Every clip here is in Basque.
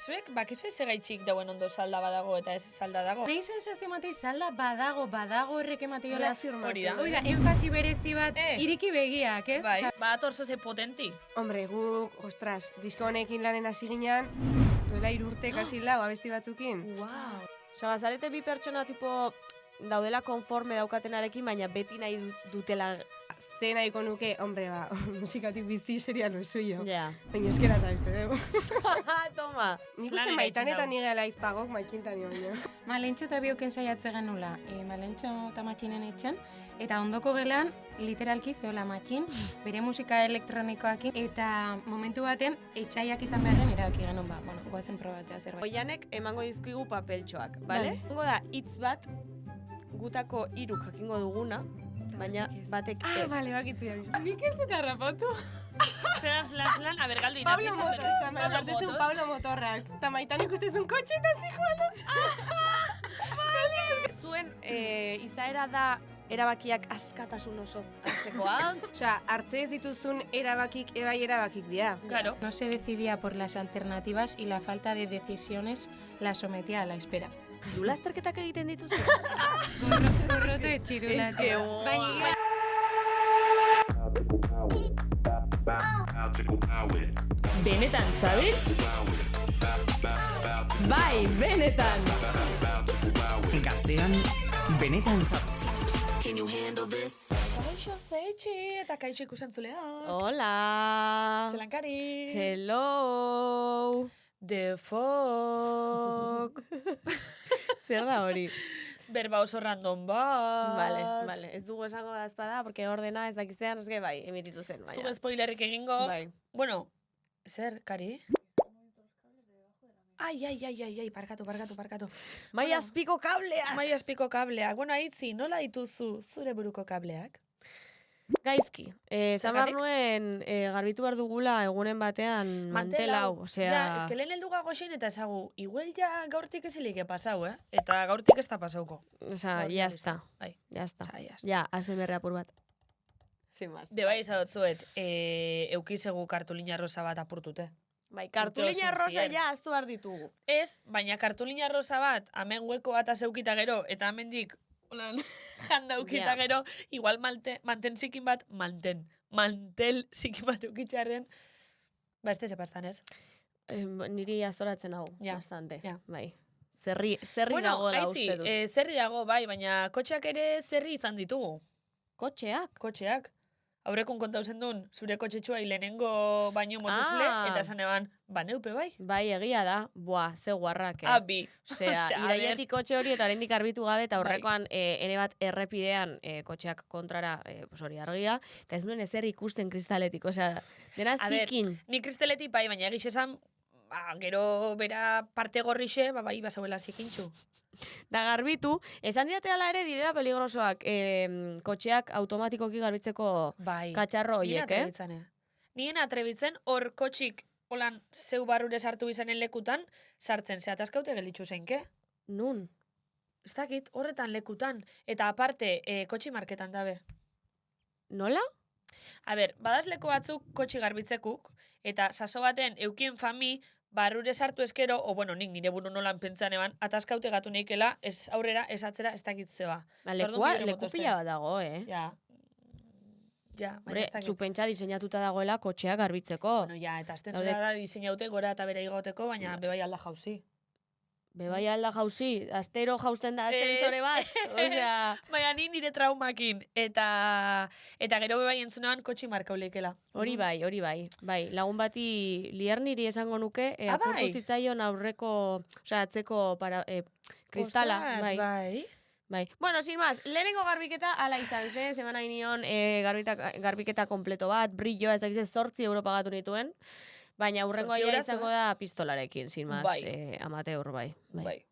zuek bakizu segaitxik dauen ondo salda badago eta ez salda dago. Nei sensazio matei salda badago horrek ematiola. Hori da. Hori da, enfasi berezi bat, iriki begiak, ez? Bai, bat orzo ze potenti. Hombre, guk, ostras, disko honekin lanen hasi ginean, duela 3 urte kasi lau abesti batzukin. Wow. Osa, bazarete bi pertsona tipo daudela konforme daukatenarekin, baina beti nahi dutela. Ze nahiko nuke, hombre, musikatik bizi seria lo suyo. Ja. Baina euskera zabeste dugu. Toma. Nik uste maitanetan nigela izpagok maikintan baina. Malentxo eta bioken saiatze genula, Malentxo eta matxinen etxen, eta ondoko gelan, literalki zeola matxin, bere musika elektronikoakin, eta momentu baten, etxaiak izan beharren erabaki genuen, goazen probatzea zerbait. Oianek emango dizkigu papeltxoak, bale? Hongo da, hitz bat, gutako 3 jakingo duguna, baina batek ez. Bale, bakitzi da bizan. Nik ez eta rapatu. Zeraz lan, a ber, galdu Pablo Motos, eta partezun Pablo Motorrak. Eta maitan ikustezun kotxe eta zijoan. Zuen izaera da erabakiak askatasun osoz hartzekoa. Osea, hartze ez dituzun erabakik erabakik dira. Claro. No se decidía por las alternativas y la falta de decisiones la sometía a la espera. Txirula azterketak egiten dituzu? Gorroto de txirula. Es que, Baina, Benetan, sabes? bai, benetan! Gaztean, benetan zabez. Kaixo zeitxi eta kaixo ikusentzulea. Hola! Zelankari. Hello! The Fog. Zer da hori? Berba oso random bat. Vale. Ez dugu esango da espada, porque ordena ez dakizean, eske bai, emititu zen, Ez baina. dugu spoilerrik egingo. Bai. Bueno, zer, Kari? Ai, parkatu. Mai azpiko kableak! Mai azpiko kableak. Bueno, aitzi, nola dituzu zure buruko kableak? Gaizki. Esan behar Zergatik? nuen, garbitu behar dugula egunen batean mantel hau. Osea... Ja, eske lehen heldu gago xin eta esagu, igual ja gaurtik ezilik pasau, Eta gaurtik ez da pasauko. Osea, Gaur ya hori está. Bai. Ya está. Ja, ya está. Ja, hazen berre apur bat. Sin más. Bebai izadotzuet, eukizegu kartulina rosa bat apurtute. Bai, kartulina Oso rosa zien. ja aztu behar ditugu. Ez, baina kartulina rosa bat, hemen hueko bat azeukita gero, eta hemendik holan janda ukita Ja. gero, igual manten zikin bat, mantel zikin bat eukitxarren, ba, ez sepastan, ez? Niri azoratzen hau, Ja, bastante. ja. Bai. Zerri dagoela aitzi, uste dut. zerri dago, bai, baina kotxeak ere zerri izan ditugu. Kotxeak? Kotxeak. Aurrekun kontauzen duen, zure kotxetxua hilenengo baino motuzle, eta esan eban, neupe bai? Bai, egia da. Buah, ze guarrak, Abi. Osea, Osea, a irailetik kotxe hori eta oraindik garbitu gabe, eta aurrekoan ene bat errepidean kotxeak kontrara hori argia, eta ez nuen ezer ikusten kristaletik, osea, dena A ber, zikin. Ni kristaletik bai, baina egiz esan, gero bera parte gorrixe, bai, basauela zikintxu. Da garbitu, esan diate ala ere direla peligrosoak kotxeak automatikoki garbitzeko Bai. katxarro horiek, Nien atrebitzen, hor kotxik, holan, zeu barrure sartu izanen lekutan, sartzen, ze ataskaute gelditzu zeinke. Nun? Ez dakit, horretan lekutan. Eta aparte, kotxi marketan dabe. Nola? A ber, badaz leku batzuk kotxi garbitzekuk, eta saso baten eukien fami, barrure sartu eskero, nik nire buru nolan pentsan eban, ataskaute gatu neikela, ez aurrera, ez atzera, ez dakit zeba. Leku pila bat dago, Ja. Ja, baina Hombre, ez dakit. zu pentsa diseinatuta dagoela kotxeak garbitzeko. Bueno, ja, eta azten zera da diseinaute gora eta bere igoteko, baina bebai alda jauzi. Bebai alda jauzi, astero jausten da astensore bat. Osea, Baina ni nire traumakin. Eta gero bebai entzunean kotxi marka ulekela. hori bai. Bai, lagun bati lierniri esango nuke, apurtu bai. zitzaion aurreko, osea, atzeko kristala. Ostras, bai. Bai. Bueno, sin más, lehenengo garbiketa ala izan zen, zeman hain nion garbiketa kompleto bat, brilloa, ez dakiz 8 euro pagatu nituen, baina aurrengoa 8 ja euroz, izango da pistolarekin, sin más, Bai. amateur, bai.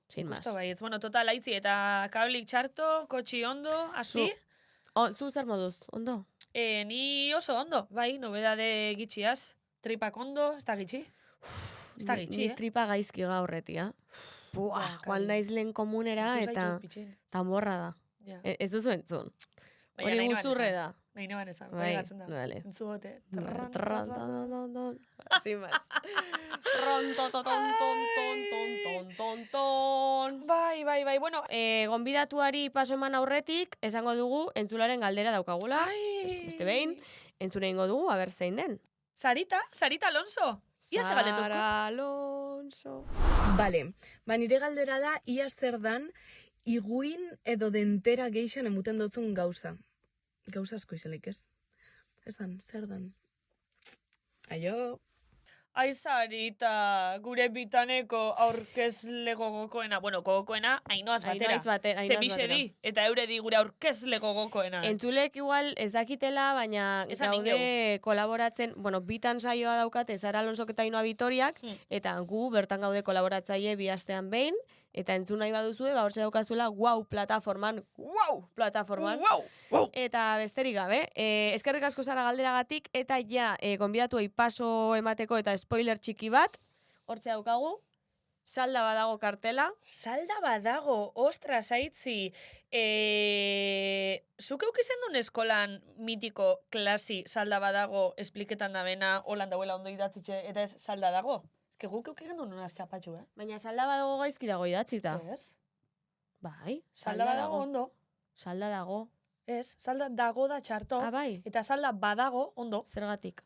Sin más. Justo bai, ez, bueno, total aitzi, eta kablik txarto, kotxi ondo, hasi. Zu zer moduz, ondo? Ni oso ondo, bai, nobedade gitxiaz, tripak ondo, ez da gitxi. Ez da gitxi, Ni tripa gaizki gaurretia. Buah, joan naiz lehen komunera eta tamborra da. Ja. Ez duzu entzun. Baina Hori nahi noan musurre esan. da. Nahi noan esan, Bai, bai gatzen da. vale. Entzugote. Sin más. egunon. Bai, bueno. Gonbidatuari paso eman aurretik, esango dugu entzularen galdera daukagula. Beste behin, entzune ingo dugu, aber zein den. Sarita Alonso. Ia ze galdetuzko? Sara Alonso. Bale, nire galdera da, ia zer dan, iguin edo dentera geixan emuten dutzun gauza. Gauza asko izelik, ez? Ez dan, zer dan? Aio. Ai, Sarita, gure bitaneko aurkezle gogokoena. Bueno, gogokoena, Ainoaz batera. Ainoaz batera. Zebixe di, eta eure di gure aurkezle gogokoena. Entzulek igual ez dakitela, baina Esan gaude kolaboratzen, bueno, bitan saioa daukate Sara Alonsok eta Ainoa Vitoriak, eta gu bertan gaude kolaboratzaile bi astean behin, eta entzun nahi baduzue, hortze daukazuela Wow plataforman. Wow. Eta besterik gabe, eskerrik asko Sara galderagatik, eta ja, gonbidatuei paso emateko eta spoiler txiki bat, hortze daukagu, salda badago kartela. Salda badago, ostras, aitzi. Zuk eukizen duen eskolan mitiko klasi salda badago espliketan dabena, holan dauela ondo idatzitxe, eta ez salda dago? Ez que guk eukigen duen unaz txapatxu, Baina salda badago gaizki dago idatzita. Ez? Bai, Salda badago ondo. Salda dago. Ez, salda dago da txarto. Ah, bai, Eta salda badago ondo. zergatik.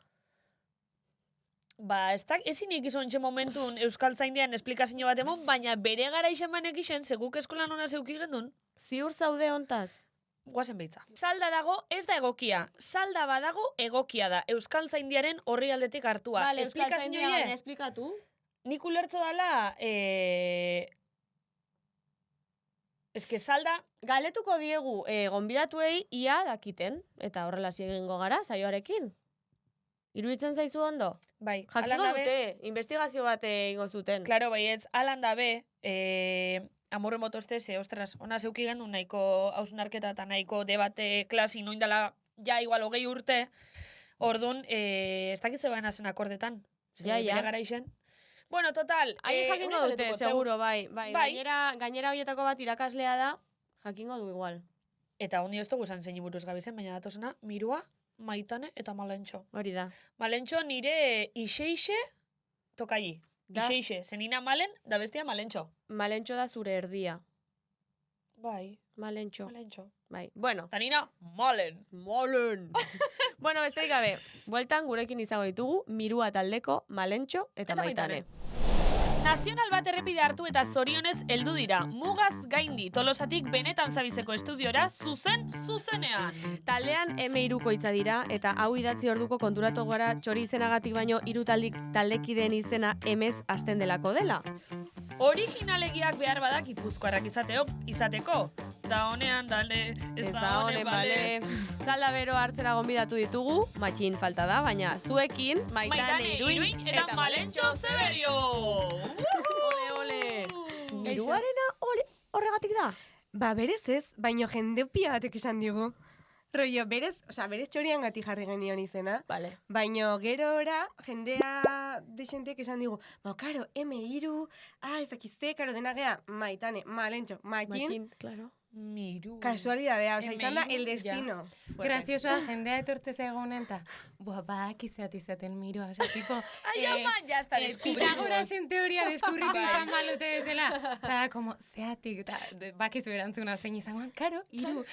Ba, ezin ikizun txe momentun Euskaltzaindian esplikazio bat emon, baina bere gara isen banek isen, seguk eskolan ona zeuki gendun, Ziur zaude hontaz? guazen behitza. Salda dago ez da egokia, salda badago egokia da, Euskaltzaindiaren horri aldetik hartua. Vale, Esplikazio Euskaltzaindia, baina hile, esplikatu. nik ulertzo dala, eske salda, Galetuko diegu gonbidatuei ia dakiten, eta horrela egingo gara, saioarekin. Iruditzen zaizu ondo? bai, Jakingo alan dabe, dute, investigazio bat egingo zuten. Claro, baietz, alan dabe, amorre motosteze, ostras, ona zeuki gendun nahiko hausnarketa eta nahiko debate klasi noindala ja igual 20 urte, orduan, ez dakitze baina zen akordetan. Ja. Bere gara isen. Bueno, total. Haien jakingo hori dute, galdetuko zeu. seguro, bai. Bai. Gainera horietako bat irakaslea da, jakingo du igual. Eta ondi ez dugu esan zein buruz gabizen, baina datosena, Mirua, Maitane eta Malentxo. Hori da. Malentxo nire ixe tokai. Da. Ixe, zenina Malen, da bestia Malentxo. Malentxo da zure erdia. Bai, Malentxo. Bai. Bueno, Tanina, Malen. Malen! Bueno, besterik gabe, bueltan gurekin izango ditugu Mirua taldeko Malentxo eta Maitane. Nazional bat errepide hartu eta zorionez heldu dira. Mugaz gaindi, Tolosatik benetan zabizeko estudiora, zuzenean. Taldean M3ko hitza dira, eta hau idatzi orduko konturatu gara txori izenagatik baino hiru taldekideen izena emez hasten delako dela. Originalegiak behar badak Gipuzkoarrak izateko. Da honean, dale, ez da honen, bale. Salda bero hartzera gonbidatu ditugu, matxin falta da, baina zuekin, Maitane Iruin eta Malentxo Zeberio. Ole. Miruarena horregatik da? Ba, berez ez, baino jende pia batek esan digu. Rollo, berez txorian gati jarri genion izena. Vale. Baino gerora, jendea desentek esan digu, ba, karo, M3, ezakizte, karo, dena gea, Maitane, Malentxo, Matxin, claro. Miru. kasualidadea, izan da, M3, el destino. Graziosoa jendea etortze zegoen eta buah, izaten Mirua, oza, tipo... Ai, ama, ya está descubrido. Pitagorasen teoria deskubritu izan balute bezala. Eta, como, zeatik, eta bakizu erantzuna zein izangoan, karo, iru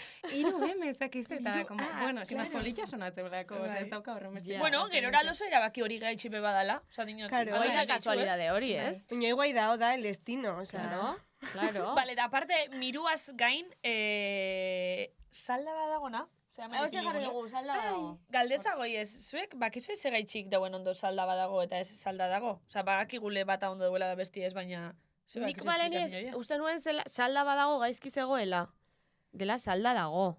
ezakizte, eta, como, bueno, si más polilla sonatzeulako, oza, ez dauka horren beste. Bueno, gerora loso erabaki hori gaitxipe badala. Osa, dinot, Claro, Hori Bai, da kasualidade hori, ez? Baina iguai da, el destino, osea. Claro. Vale, da aparte, miruaz gain, salda badagona. Hau jarri dugu, salda dago. Galdetza goiez, zuek bakizu ez gaitxik dauen ondo salda badago eta ez salda dago? Osa, bakigule bata ondo duela da besti ez, baina... zuek Nik bakizu baleniz, esplikazio hori? uste nuen salda badago gaizki zegoela. Dela salda dago.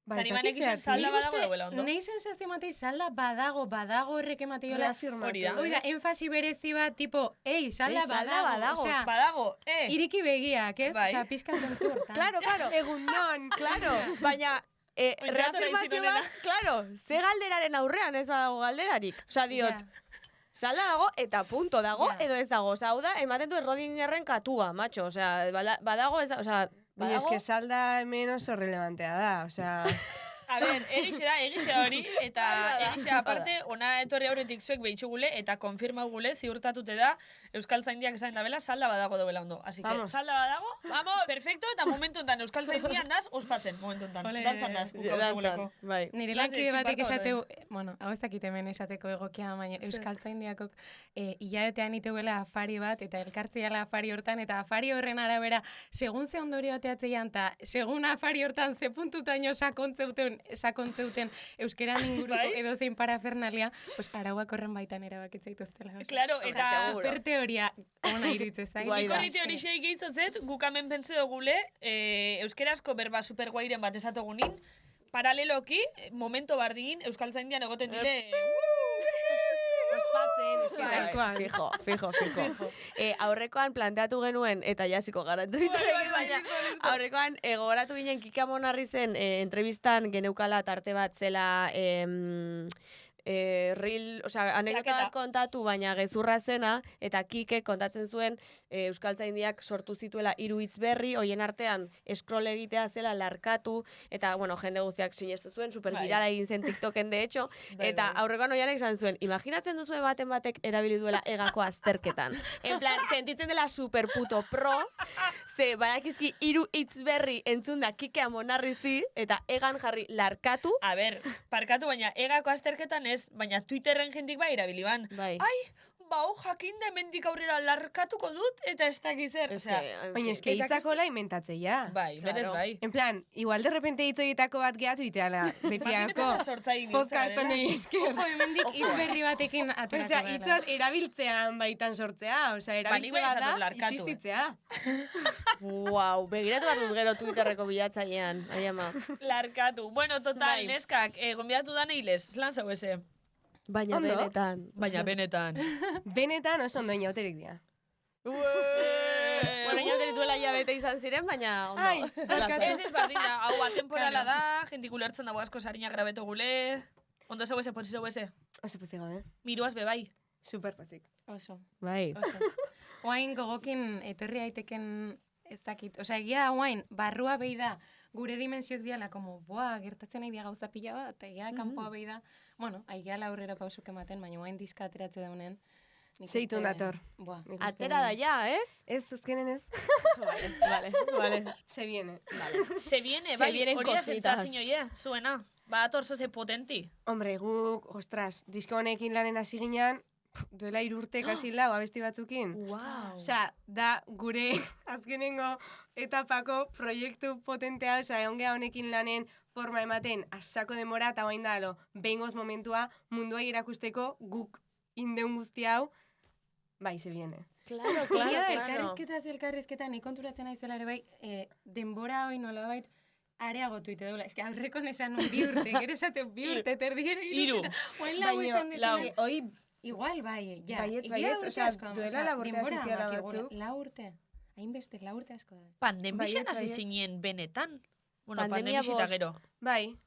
Ba, Tani banek izan salda badago dauela ondo. Nei sensazio matei salda badago errek emateiola. Hori da. Hori da, enfasi berezi bat, tipo, salda salda badago. Osea, Badago, iriki begiak, ez? Bai. Osea, pizkan zentzu hortan. Claro. Egunon, Claro, baina reafirmazio bat, claro, ze galderaren aurrean ez badago galderarik. Osea, diot, salda dago eta punto dago Ja. edo ez dago. Osea, hau da, ematen du Schrodingerren katua, macho. Osea, badago ez da, osea, Baina badago. eske salda hemen oso relevantea da, osea... A ber, egixe da hori, eta egixe aparte, ona etorri aurretik zuek behitxugule, eta konfirmaugule, ziurtatute da, Euskaltzaindiak esan dabela, salda badago dobela ondo. Así que, Vamos. salda badago, vamos, perfecto, eta momentu enten Euskaltzaindian daz, ospatzen, momentu enten. Ole. Dantzan daz, gukau seguleko. Bai. Nire Klase lankide batek txinparta esateu, bueno, hau ez dakit hemen esateko egokia, baina Euskaltzaindiakok hilabetean iteuela afari bat, eta elkartziala afari hortan, eta afari horren arabera, segun ze ondorio ateatzeian, eta segun afari hortan ze puntutaino sakontzeuten euskeran inguruko Bai? edo zein parafernalia, pues arauak horren baitan erabakitzaituztela. Claro, eta... Super teoria ona iruditzen zait. Guai da. Nikorriti hori xeik gehizotzet, gukamen pentsa dugule, euskerazko berba superguairen bat esatogunin, paraleloki, momento bardin, Euskaltzaindian egoten dire... Ospatzen, eske Bai, fijo. Aurrekoan planteatu genuen, eta jasiko gara entrevistarekin, baina aurrekoan gogoratu ginen Kika Monarri zen entrevistan geneukala tarte bat zela anekdota bat kontatu, baina gezurra zena, eta Kike kontatzen zuen Euskaltzaindiak sortu zituela 3 hitz berri, hoien artean scroll egitea zela larkatu, eta, bueno, jende guztiak sinestu zuen, supervirala egin zen TikToken, de hecho, eta aurrekoan oianek esan zuen, imaginatzen duzue baten batek erabili duela egako azterketan. En plan, sentitzen dela super puto pro, ze badakizki 3 hitz berri entzun da Kikea Monarrizi, eta egan jarri larkatu. A ber, parkatu, baina egako azterketan ez, baina Twitterren jentik bai erabili ban. Bai. Ai, jakin da hemendik aurrera larkatuko dut, eta ez dakiz zer. Osea, Baina eske hitzakola inventatzea. bai, berez bai. En plan, igual de repente hitz horietako bat gehatu iteala, betiako sortzai podcast honi esker. Ojo, hemendik hitz berri batekin aterako Osea, gara. hitzot erabiltzean baitan sortzea, osea, nik bai erabiltzea esan da, dut larkatu, existitzea. Wow, begiratu behar dut gero Twitterreko bilatzailean, ai ama. Larkatu. Bueno, total, Bai. neskak, gonbidatu da neilez, lan zau eze. Baina Ondo. benetan. Baina benetan. Benetan oso ondo inauterik dira. Bueno, inote dituela bete izan ziren, baina ondo. Ai, Ez bardin da, hau bat temporala da, jentik ulertzen dago asko sarinak grabeto gule. Ondo zeu eze, potzi zeu eze. Oso pozik gaude. Miruaz bebai. Super pozik. Oso. Bai. Oso. Oain gogokin etorri aiteken ez dakit. Osea, egia oain, barrua behi da, gure dimensiok diala, como, gertatzen nahi dia gauza pila bat, eta egia kanpoa behi da. Bueno, aigeala aurrera pausuk ematen, baina oain diska ateratze daunen. nik Seitu uste- nator. Buah. Nik uste Atera da dut. ja, ez? Ez, azkenen ez. Vale. Se viene. Se viene, Se bai, vienen hori da cositas. sentsazio ye, zuena. Ba, atorzo ze potenti. Hombre, guk, ostras, disko honekin lanen hasi ginean, duela 3 urte kasi lau abesti batzukin. Wow. Osea, da gure azkenengo etapako proiektu potentea, osea, egon geha honekin lanen forma ematen asako demora, eta bain da, behingoz momentua mundua irakusteko guk indeun guzti hau, bai, se viene. Claro, Egia da, elkarrizketa ez elkarrizketa, nik konturatzen naizela ere bai, denbora hoi nolabait areagotu ite dola. Ez que aurrekon esan nun 2 urte, gero esate 2 urte, terdiero Hiru. Oain lau esan lau. dezu. Hoi, Igual, bai, ja. Baietz, Egia baietz, urte osea, asko, duela osea, lau urte hasi denbora ziala dakigula. batzuk. 4 urte. Hainbeste, 4 urte asko da. Pandemixan Baietz, hasi baietz. zinen benetan. Bueno, Pandemia pandemixita bost. gero. bai,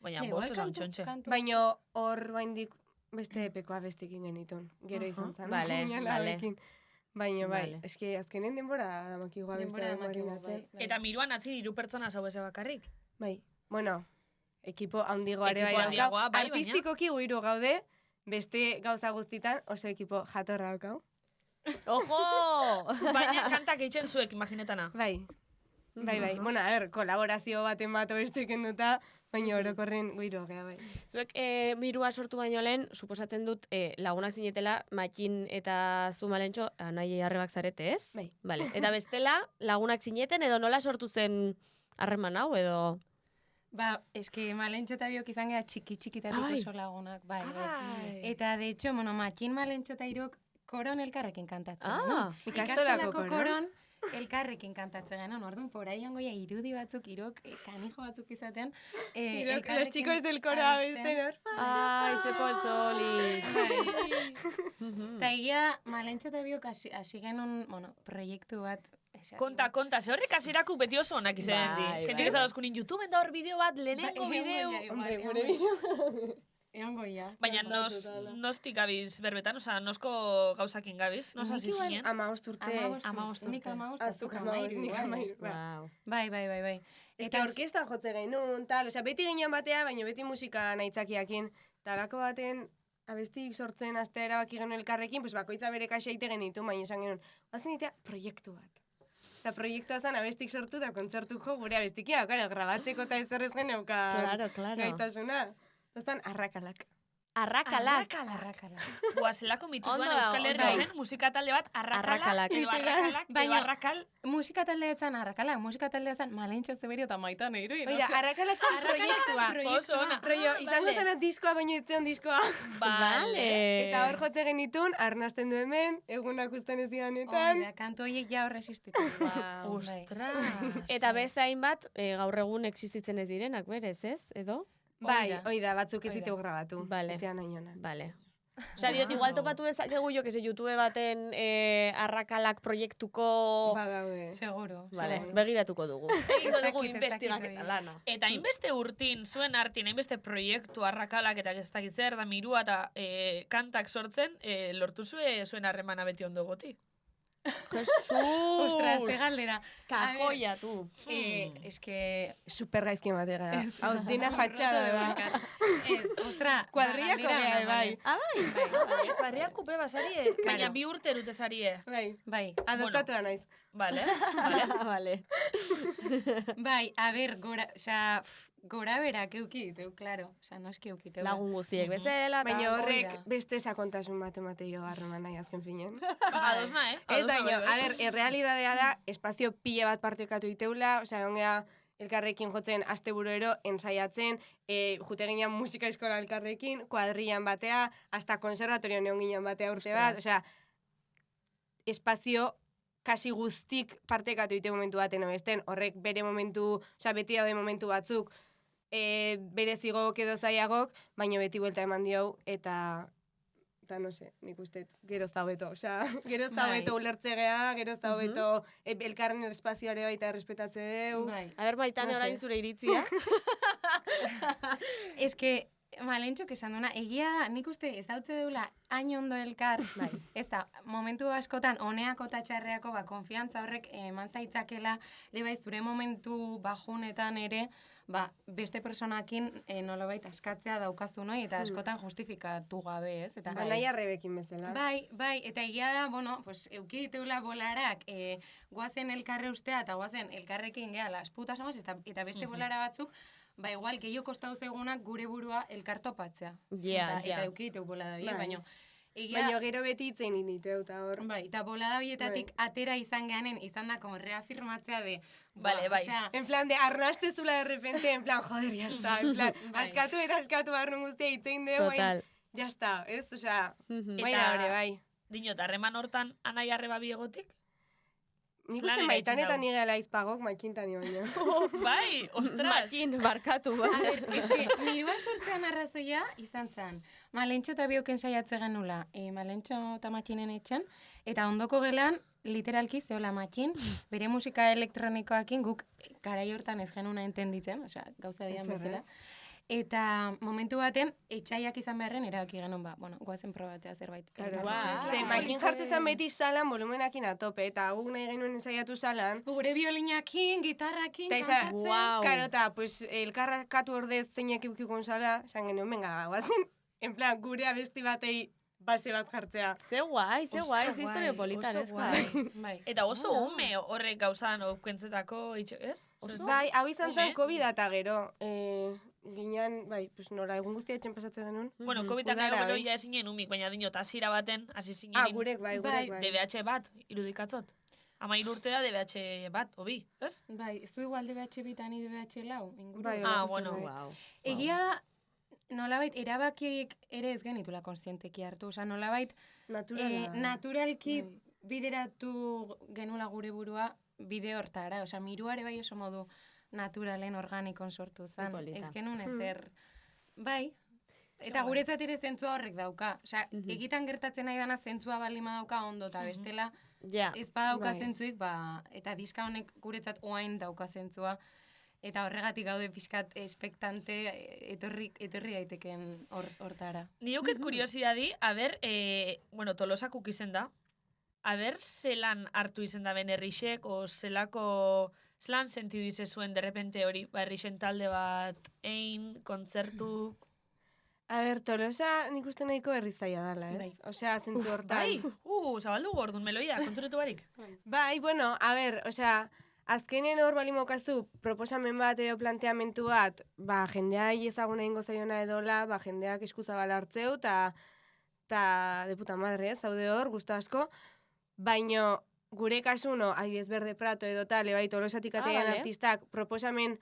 Baina, Ja, bost igual esan kantu- txontxe. kantu- baino hor baindik beste epeko abestikin genitun. Gero izan zen. Vale, zinela vale. hauekin. Baina, bai, Vale. eske azkenen denbora damakigu abestea damakigu, marinatzen. bai. Eta miruan atzin 3 pertsona zau eze bakarrik. Bai, bueno, ekipo handigoa ere bai Ekipo daukau. handiagoa, bai, baina. Artistikoki gu 3 gaude, beste gauza guztitan oso ekipo jatorra daukau. Ojo! Baina kantak eitzen zuek, imaginetana. Bai, bai. Bueno, a ver, kolaborazio baten bat beste kenduta, baina orokorren gu 3 gea, bai. Zuek mirua sortu baino lehen, suposatzen dut lagunak zinetela, Matxin eta Zumalentxo, nahi arrebak zarete, ez? Bai. Vale. Eta bestela, lagunak zineten, edo nola sortu zen harreman hau, edo... Ba, eske Malentxo eta biok izan geha txiki-txikitatik Ai. oso lagunak, bai, bai. Ai. Eta, de hecho, bueno, Matxin Malentxo eta irok koron elkarrekin kantatzen. Ah, genuen. ikastolako koron. koron elkarrekin kantatzen genuen. Orduan, porai ongoia irudi batzuk, irok kanijo batzuk izaten. Los chicos del coro abesten hor. Ai, ze poltxolis. Eta egia, Malentxo eta biok hasi genuen, bueno, proiektu bat. Konta, ze horrek hasierako beti oso onak izanen di. Bai, Jentik bai. esan dozkunin YouTubeen da hor bideo bat, lehenengo bideo. Hombre, gure bideo. Egongo ia. Baina nostik gabiz berbetan, oza, nosko gauzakin gabiz, nos hasi zinen. 15 urte. 15 urte. Nik 15, Azuk azuk 15, nik 13. 13. Wow. Bai. Ez que orkestan jotze genuen, tal, osea, beti ginen batea, baina beti musika naitzakiakin. Talako baten, abestik sortzen astea erabaki genuen elkarrekin, pues bakoitza bere kaxa ite genitu, baina esan genuen, bazen itea proiektu bat. Eta proiektua zen abestik sortu eta kontzertuko gure abestikia, okara, grabatzeko eta ezerrez geneuka Claro. gaitasuna. Zaztan, arrakalak. Arrakalak. Bua, zelako mituan Ondo da, Euskal ondo. Herrien musika talde bat Arrakalak. edo arrakalak, edo Baina- arrakal. Musika taldea etzan arrakala, musika taldea etzan Malentxo Zeberio eta Maita Neiro. Oida, arrakalak zen proiektua. Oso ona. Rollo, izango Vale. zena diskoa, baino etzeon diskoa. Vale. Eta hor jotze genitun, arnasten du hemen, egunak usten ez dianetan. Oida, kantu horiek ja hor existitu. Wow. Ostras. Eta beste hainbat, gaur egun existitzen ez direnak, berez, ez? Edo? Bai, Oida. oida, batzuk ez Oida. ditu grabatu. Vale. Etzean ainona. Vale. Osa, diot, igual topatu dezakegu jo, que se YouTube baten arrakalak proiektuko... Badaude. Seguro. Vale, seguro. begiratuko dugu. Egingo dugu Ez dakit investigaketa hori. lana. Eta hainbeste urtin, zuen artin, hainbeste proiektu arrakalak eta ez dakit zer da mirua eta kantak sortzen, lortu zuen harremana beti ondo goti. Ostras, ze Jesus! galdera. Kajoia, tu. Es que... Super gaizki ematera. Hau, dina fatxada, bai. Ez, ostra. Kuadriako galdera geha, ona, bai. Ah, bai? Barriak kupe basarie, baina bi urte erute sarie. Bai, Bai, adoptatua naiz. Vale. Vale. bai, a ber, gora berak eukiteu, claro. Osa, no eski eukiteu. Lagun guztiek bezala, eta... Baina horrek Oida. beste sakontasun matematio harreman nahi azken finen. Adosna, Ez Adosna, baino, bai. a ber, errealidadea da, espazio pile bat partekatu iteula, osea, ongea elkarrekin jotzen asteburuero ensaiatzen, jute ginean musika eskola elkarrekin, kuadrian batea, hasta konservatorioan egon ginen batea urte bat, osea, espazio kasi guztik partekatu ite momentu baten obesten, horrek bere momentu, osea, beti daude momentu batzuk, bere zigok edo zaiagok, baina beti buelta eman diau, eta no sé, nik uste, geroz da hobeto, osea, geroz da Bai. hobeto ulertzegea, geroz da hobeto elkarren espazioare baita errespetatze deu. Bai. A ber, Maitane, No sé. orain zure iritzia. Es que, Malentxok esan duna, egia nik uste ez dautze deula hain ondo elkar, Bai. ez da, momentu askotan, honeako eta txarreako, konfiantza horrek eman zaitzakela, ere bai, zure momentu bajunetan ere, beste personakin nolabait askatzea daukazu noi, eta askotan justifikatu gabe, ez? Eta, Anaia Rebekin bezala. Bai, eta egia da, bueno, pues, euki diteula bolarak, guazen elkarre ustea, eta guazen elkarrekin geha, las putas amas, eta beste bolara batzuk, igual, gehiago kostau zegunak gure burua elkartopatzea. Ja. Eta euki diteu bolada horiek, Bai. baina... Egia, Baina gero beti itzen inditeu, eta hor. bai, eta bolada horietatik atera izan gehanen, izan da, como reafirmatzea de... Vale, bai. Osea, En plan, de arnaste zula de repente, en plan, joder, ya está. En plan, Bai. askatu eta askatu barrun guztia itzein deu, Total. ya está, ez? Osea, Mhm. bai Eta- da hori, bai. Dinot, harreman hortan anai arreba biegotik? Nik Zelan uste maitan eraitsi eta nau? nire laizpagok maikintani baina. Bai, ostras. Matxin, barkatu, A ba. ber, eske, nirua sortzean arrazoia izan zen. Malentxo eta bioken saiatze genula, Malentxo eta Matxinen etxen, eta ondoko gelan, literalki zeola Matxin, bere musika elektronikoakin guk garai hortan ez genuna entenditzen, osea, gauza dian Ezer, bezala. ez? Eta momentu baten, etxaiak izan beharren erabaki genuen, goazen probatzea zerbait. Claro, Wow. Ze, maikin jartzen zen beti salan volumenakin atope, eta guk nahi genuen ensaiatu salan. Gure biolinakin, gitarrakin, Eta isa, kantatzen. Wow. Karo, eta, pues, elkarrakatu ordez zeinek eukikon sala, esan genuen, venga, guazen, en plan, gure abesti batei base bat jartzea. Ze guai, ze Oso guai, ze guai, historio politan, oso ez guai. Bai. Eta oso ume horrek gauzan okentzetako, ez? Bai, hau izan zen Ume. COVID eta gero, ginean, bai, pues nola, egun guztia etxen pasatzen genuen. Bueno, COVID-ak Udara, gero bai. ja ezinen umik, baina dinot, hasiera baten, hasi zinen Gurek bai, Bai, gurek bai. DBH bat, irudikatzot. 13 urte da DBH bat, obi, ez? Bai, ez du igual DBH bitan i DBH lau, inguru. Bai, Ah, horrek bueno. zen, bai. Wow. Egia da, nolabait, erabakiek ere ez genitula konstienteki hartu. Osa, nolabait, Naturala. naturalki Bai. bideratu genula gure burua bide hortara. Osa, miruare bai oso modu naturalen organikon sortu zen. polita. Ez genuen ezer. Bai, eta guretzat ere zentzua horrek dauka. Osa, egitan gertatzen nahi dana zentzua balima dauka ondo, eta bestela, Ja. ez badauka Bai. zentzuik, eta diska honek guretzat oain dauka zentzua. eta horregatik gaude pixkat espektante etorri daiteken hortara. Ni uket kuriosidadi, bueno, Tolosakuk izen da, zelan hartu izen da ben herrixek, o zelan sentidu ize zuen derrepente hori, herrixen talde bat, kontzertuk... Tolosa nik uste nahiko herrizaia dala, ez? Bai. Osea, zentzu hortan. Bai, zabaldu gordun meloia, konturetu barik. Bai, bueno, azkenen hor bali mokazu proposamen bat edo planteamentu bat, jendea ezaguna ingo zaiona edola, jendeak eskuzabala hartzeu, eta de puta madre, zaude hor, gustu asko, baino gure kasuno, adibidez Berde Prato edo tal, bai, Tolosatik atean artistak proposamen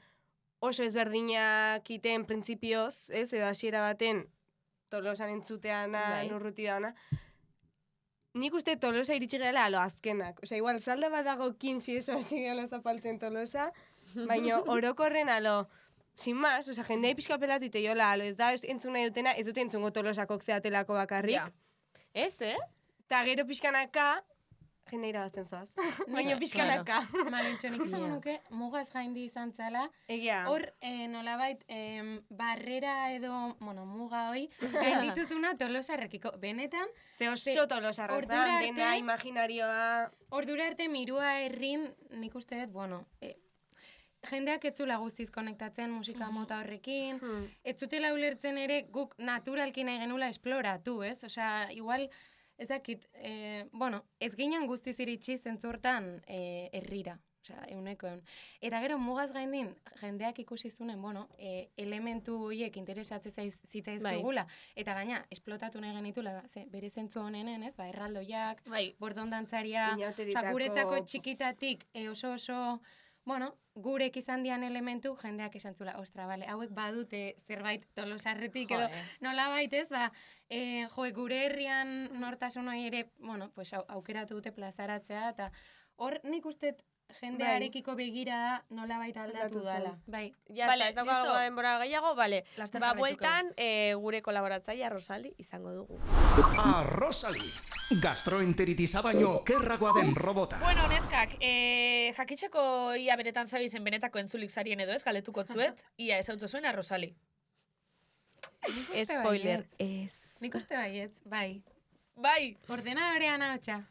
oso ezberdinak iten printzipioz, ez, edo hasiera baten Tolosan entzuteana, nurruti dauna. Nik uste Tolosa iritsi gehala alo azkenak. Osea, igual, salda bat dago 15 eso hasi gehala zapaltzen Tolosa, baina orokorren alo, sin más, osea, jendea pixka pelatu ite jola, alo, ez da entzun nahi dutena, ez dute entzungo Tolosakok zeatelako bakarrik. Ja. Ez, Ta gero pixkanaka, jende irabazten zoaz. Baina pixkanaka. Malentxo, nik esan nuke, mugaz gaindi izan zala, Egia. hor, nolabait, barrera edo, muga hoi, gaindituzuna Tolosarrekiko. Benetan, Ze oso Tolosarraz da, ordura dena arte- imaginarioa... ordura arte mirua herrin, nik uste dut, jendeak ez zula guztiz konektatzen musika mota horrekin, ez zutela ulertzen ere guk naturalki nahi genula esploratu, ez? Osea, igual, ez dakit, ez ginen guztiz iritsi zentzurtan herrira. Osea, euneko eun. Eta gero mugaz gaindin, jendeak ikusi zunen, elementu horiek interesatzen zitzaizkigula. Eta gaina, esplotatu nahi genitula, bere zentzu honenen, ez? Erraldoiak, bordondantzaria, guretzako txikitatik oso, gurek izan dian elementu, jendeak esan zula, ostra, bale, hauek badute zerbait Tolosarretik, edo nola baitez, gure herrian nortasun hori ere, aukeratu dute plazaratzea, eta hor nik uste jendearekiko begira nola baita aldatu dala. Bai. Ja, ez daukago denbora gehiago, bale. Bueltan, gure kolaboratzailea Rosali izango dugu. Rosali, gastroenteritisa baino kerragoa den robota. Bueno, neskak, jakitxeko ia benetan zabizen benetako entzulik zarien edo ez, galetuko zuet, ia ez hau zuen Rosali. Spoiler, ez. Nik uste baietz, bai. Bai. Ordenadorean ahotsa.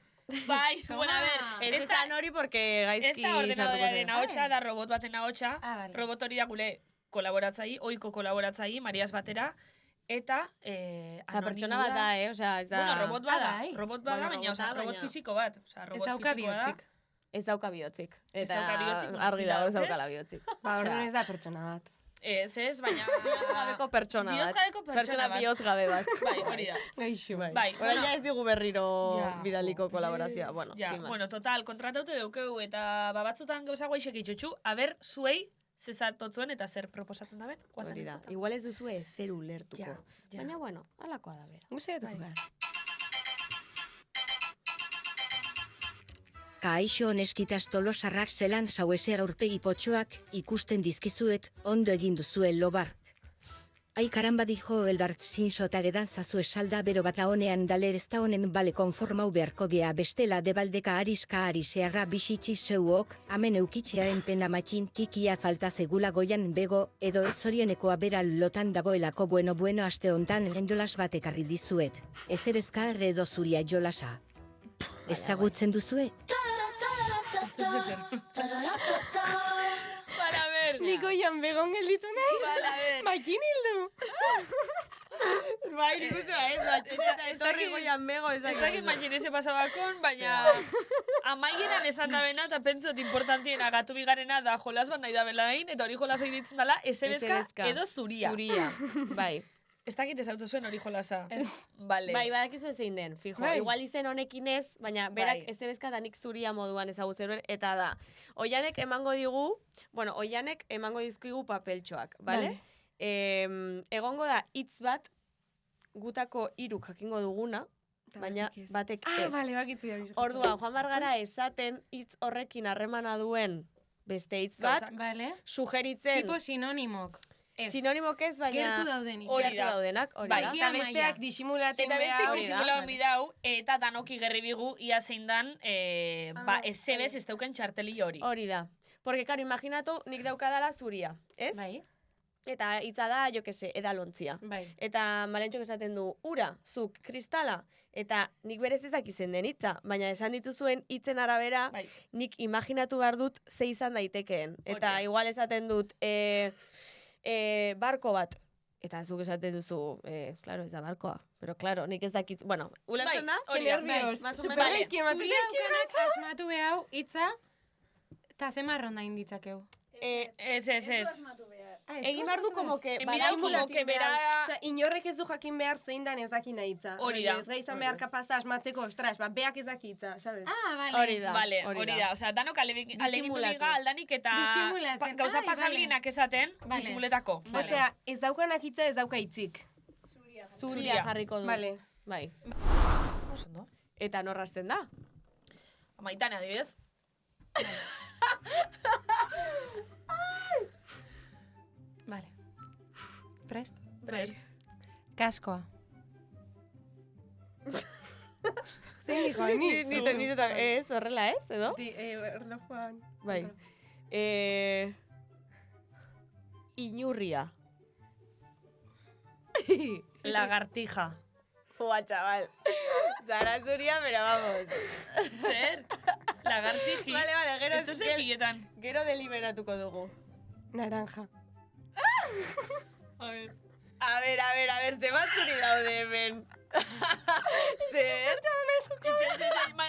Bai, bueno, a ver. Ez esan hori porque gaizki Ez da ordenadorearen ahotsa, da robot baten ahotsa. Vale. Robot hori da gure kolaboratzaile, ohiko kolaboratzaile, Mariaz batera, eta pertsona bat da, osea, ez da... Bueno, robot bada, bai. robot bada, baina, robot fiziko bat. Ez dauka bihotzik. Ez dauka bihotzik. Ez dauka bihotzik. Argi dago ez daukala bihotzik. Orduan ez da pertsona bat. Ez, baina... Bihozgabeko pertsona bat. Bihozgabeko pertsona bat. bihozgabe bat. Bai, hori da. Gaixo. Bai, Hora ja ez digu berriro Ja. bidaliko kolaborazioa. Bueno, Ja, sin más. bueno, total, kontrataute daukeu eta batzutan gauza guaixek itxutxu, aber zuei zezatotzuen eta zer proposatzen da ben, guazen Hori da. entzota. Igual ez duzue zer ulertuko. Ja. Baina, bueno, alakoa da bera. Guztiatuko Bai. gara. Kaixo neskitaz Tolosarrak zelan zauezer aurpegi potxoak ikusten dizkizuet, ondo egin duzue lobar. Ai karamba dijo elbart sin sotaredan zazu esalda bero bata honean daler ez da honen bale konformau beharko gea bestela debaldeka ariska arisearra bisitsi zeuok, amen eukitxearen pena matxin kikia falta segula goian bego, edo etzorienekoa bera lotan dagoelako bueno aste hontan jolas bat ekarri dizuet. Ezer ezkar edo zuria jolasa. Ezagutzen duzue? Para ver. Niko jan begon gelditu nahi. Para ver. Makin hildu. Bai, nik uste da ez torri goian bego ez Ez dakit makin eze pasabakon, baina amaieran esan da bena eta pentsot importantiena gatu bigarena da jolas bat nahi da belain, eta hori jolas hori ditzen dela ezebezka edo zuria. Zuria, bai. Ez dakit ez hau zuen hori jolasa. Vale. Bai, badakizu zein den, fijo. Bai. Igual izen honekin ez, baina berak Bai. ezebezka da nik zuria moduan ezagutzen eta da. Oianek emango digu, Oianek emango dizkigu papeltxoak, bale? Egongo da hitz bat gutako 3 jakingo duguna, baina batek ez. Bale, bakitzu da bizko. Orduan, joan bargara esaten hitz horrekin harremana duen beste hitz bat, Vale? sugeritzen Tipo sinonimok. Ez. sinonimok ez, baina Gertu daudenik. Hori gertu da. daudenak, hori Bai. da. Eta besteak disimulaten Eta beste behar. disimula bidau, eta danoki gerri bigu, ia zein dan, ez zebez ez dauken txarteli hori. Hori da. Porque, karo, imaginatu nik daukadala zuria, ez? Bai, Eta hitza da, jo que se, edalontzia. bai. Eta Malentxok esaten du, ura, zuk, kristala, eta nik berez ezak izen den hitza, baina esan dituzuen hitzen arabera, Bai. nik imaginatu behar dut ze izan daitekeen. Eta Hori. igual esaten dut, barko bat. Eta zuk esaten duzu, claro, ez da barkoa. Pero, claro, nik ez dakit, bueno, ulertzen da? Hori da. Nervios. Más o menos. Supergaizki ematen Zuri aukenak asmatu behau hitza, eta ze marron da inditzakeu. Ez. Egin behar du como que, Enbidau como que bera... Osea, inorrek ez du jakin behar zein dan ez daki nahi hitza. Hori da. Ez gai izan behar kapaza asmatzeko, ostras, beak ez daki hitza, sabes? Ah, bale. hori da. Vale, hori da. Osea, danok alegindu niga aldanik eta Disimulatzen. gauza Ai, pasalinak esaten, Vale. O disimuletako. Osea, ez daukanak hitza ez dauka hitzik. Zuria jarriko du. Vale. Bai. Oso, no? Eta norrazten da? Maitane, adibidez. Vale. Prest? Prest. Kaskoa. Zein dijo, ni? Nire ez, horrela ez, edo? Erlojuan. Bai. Inurria. Lagartija. Fua, chaval. Zara zuria, pero vamos. Zer? Lagartiji. Vale, gero Esto epilletan. gero deliberatuko dugu. Naranja. A ver. A ver, ze bat zuri daude hemen. Zer?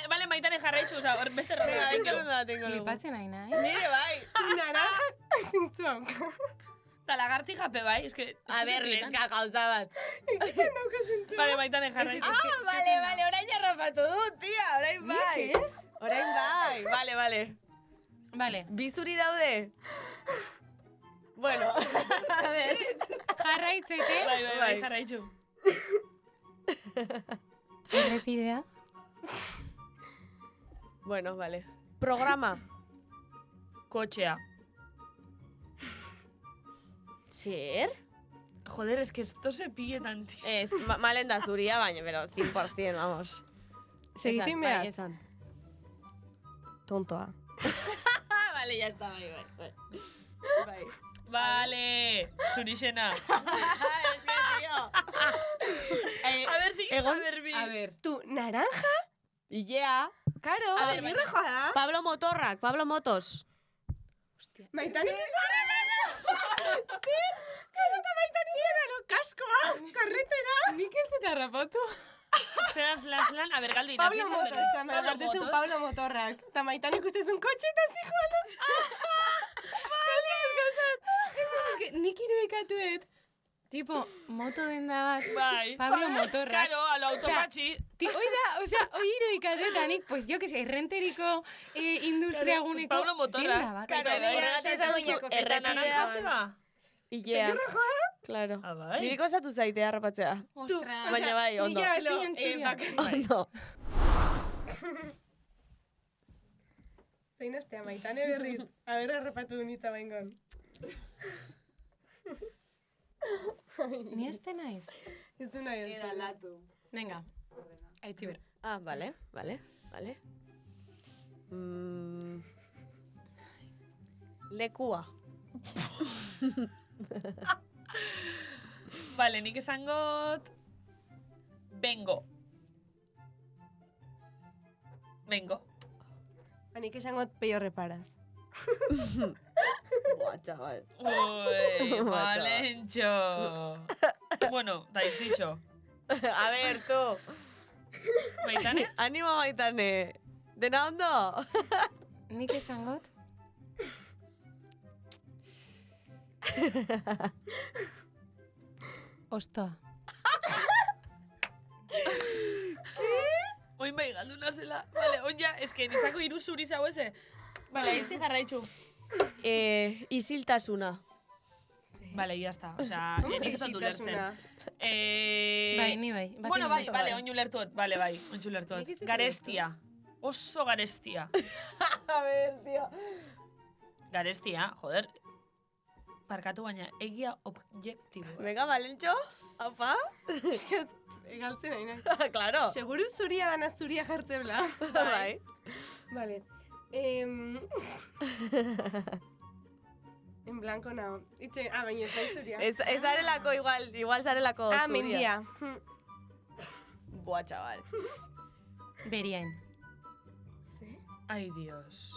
Vale, Maitane jarraitzu, oza, beste Venga, beste ronda. ronda batengo dugu. Flipatzen nahi nahi. Nire bai. Naranja zintzuan. La lagartija pe bai, es que... A ber, neska gauza bat. Vale, Maitane jarraitzu. Vale, orain jarrapatu dut, tia, orain bai. Nik ez? Orain bai. Vale. Vale. Bi zuri daude? Bueno, a ver. Jarraitzete. Bai, jarraitzu. Errepidea. Bueno, vale. Programa. Kotxea. Zer? Joder, es que esto se pilletan, tío. Ez, malen da zuria, baina, pero 100%, vamos. Segitin Esan, behar. bai, esan. Tontoa. Vale, ya está, bai. Bai. Vale, zurixena. Es que, tío. A ver, si Egon- A ver, tu, naranja? Ilea. Karo, A ver, ni rojoa da. Pablo Motorrak, Pablo Motos. Maitani kaskoa, karretera. Nik ez eta rapatu. Zeraz laslan, a ver, galdu Pablo Motos, eta me gartezun Pablo Motorrak. Eta Maitani ikustezun kotxe eta zijoala. Nik irudikatuet. Tipo, moto denda bat. Bai. Pablo Motorrak. Claro, a lo automatxi. Hoi irudikatu eta nik, pues, jo que sé, errenteriko industria Claro, guneko Pablo Motorrak. denda bat. Claro, Horregatik esan duzu, Eta naranja errepidea. zeba. Ilea. Claro. Ah, bai. Niri kostatu zaitea harrapatzea. Ostras. Baina bai, ondo. Ni ja, Zion txuria. Ondo. Zein astea, Maitane berriz. A ber, errepatu nita baingon. Ni este naiz. Ez du nahi oso. Venga. Aitzi ber. Ah, vale. Lekua. Vale, nik esangot... Bengo. Hanik esangot peio reparaz. Buah, chaval. Uy, Malentxo. Bueno, daitzitxo. A ver, tú. Maitane? Animo Maitane. Dena ondo? Nik esangot. Ostoa. Oin bai galdu nazela. Vale, oin ja, eske nitzako iru zuri zau eze. Vale, aitzi jarraitzu. Isiltasuna. Vale, ya está. O sea, nik ez dut ulertzen. Bai, ni bai. Bueno, bai, vale, oin ulertuot. Vale, bai, oin ulertuot. Garestia. Oso garestia. A ver, tío. Garestia, joder. Parkatu baina, egia objektibo. Venga, Malentxo. Aupa. Egaltzen nahi nahi. Claro. Seguru zuria dana zuria jartzebla. Bai. Vale. En blanco nao. Baina ez da izuria. Ez zarelako igual zarelako zuria. Mendia. Buah, chaval. Beriain. Ai, Dios.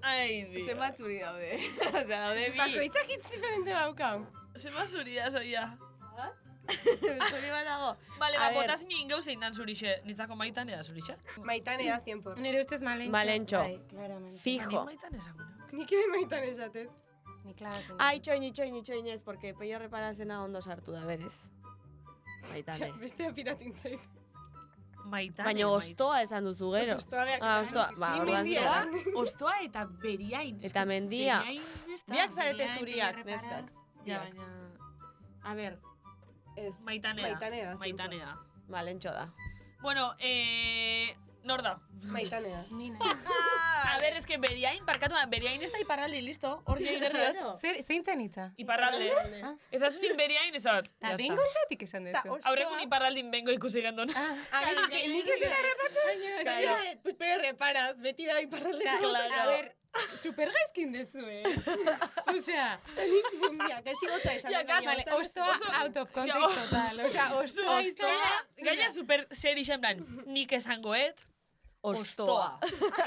Ai, Dios. Zenbat zuri daude. Osea, daude bi. Bakoitzak hitz diferente baukau. Zema zuria, zoia. Zuri bat dago. Vale, A ver. botaz nien gau zein dan zurixe. Nitzako maitan eda zurixe. Maitanea 100%. Nire ustez Malentxo. Malentxo. Bai, claramente. Fijo. Maitan esango. Nik ebe maitan esatet. Ni klabatu. Ah, itxoin ez, porque peio reparazena ondo sartu da, berez. Maitane. Bestea piratintzait. Maitane. Baina ostoa esan duzu gero. Ostoa beak Ah, ostoa. Ba, orduan mendia zera. esan. Ostoa eta beriain. Eta mendia. Beriain ez da. Biak zarete Beriain, zuriak, Pierre neskak. Ja, Reparaz. baina... A ber, Ez. Maitanea. Maitanea. Maitanea. malentxo da. Bueno, nor da? Maitanea. Ni nahi. A ver, es que beriain, parkatu da, beriain ez da iparralde, listo. Hor jai gerri bat. Zein zen hitza? Iparralde. Ah. Esasunin beriain esat. Ta bengo zetik esan duzu. Aurrekun iparraldin bengo ikusi gendon. Es que nik ez dira repatu. Pues pero reparaz, beti da iparralde. A ver, supergaizkin dezu, Osea, Mendia, kasi gotza esan. Ja, dut, vale, baina ostoa out of context total. Osea, ostoa Ostoa, gaina super seri plan, nik esangoet. Ostoa.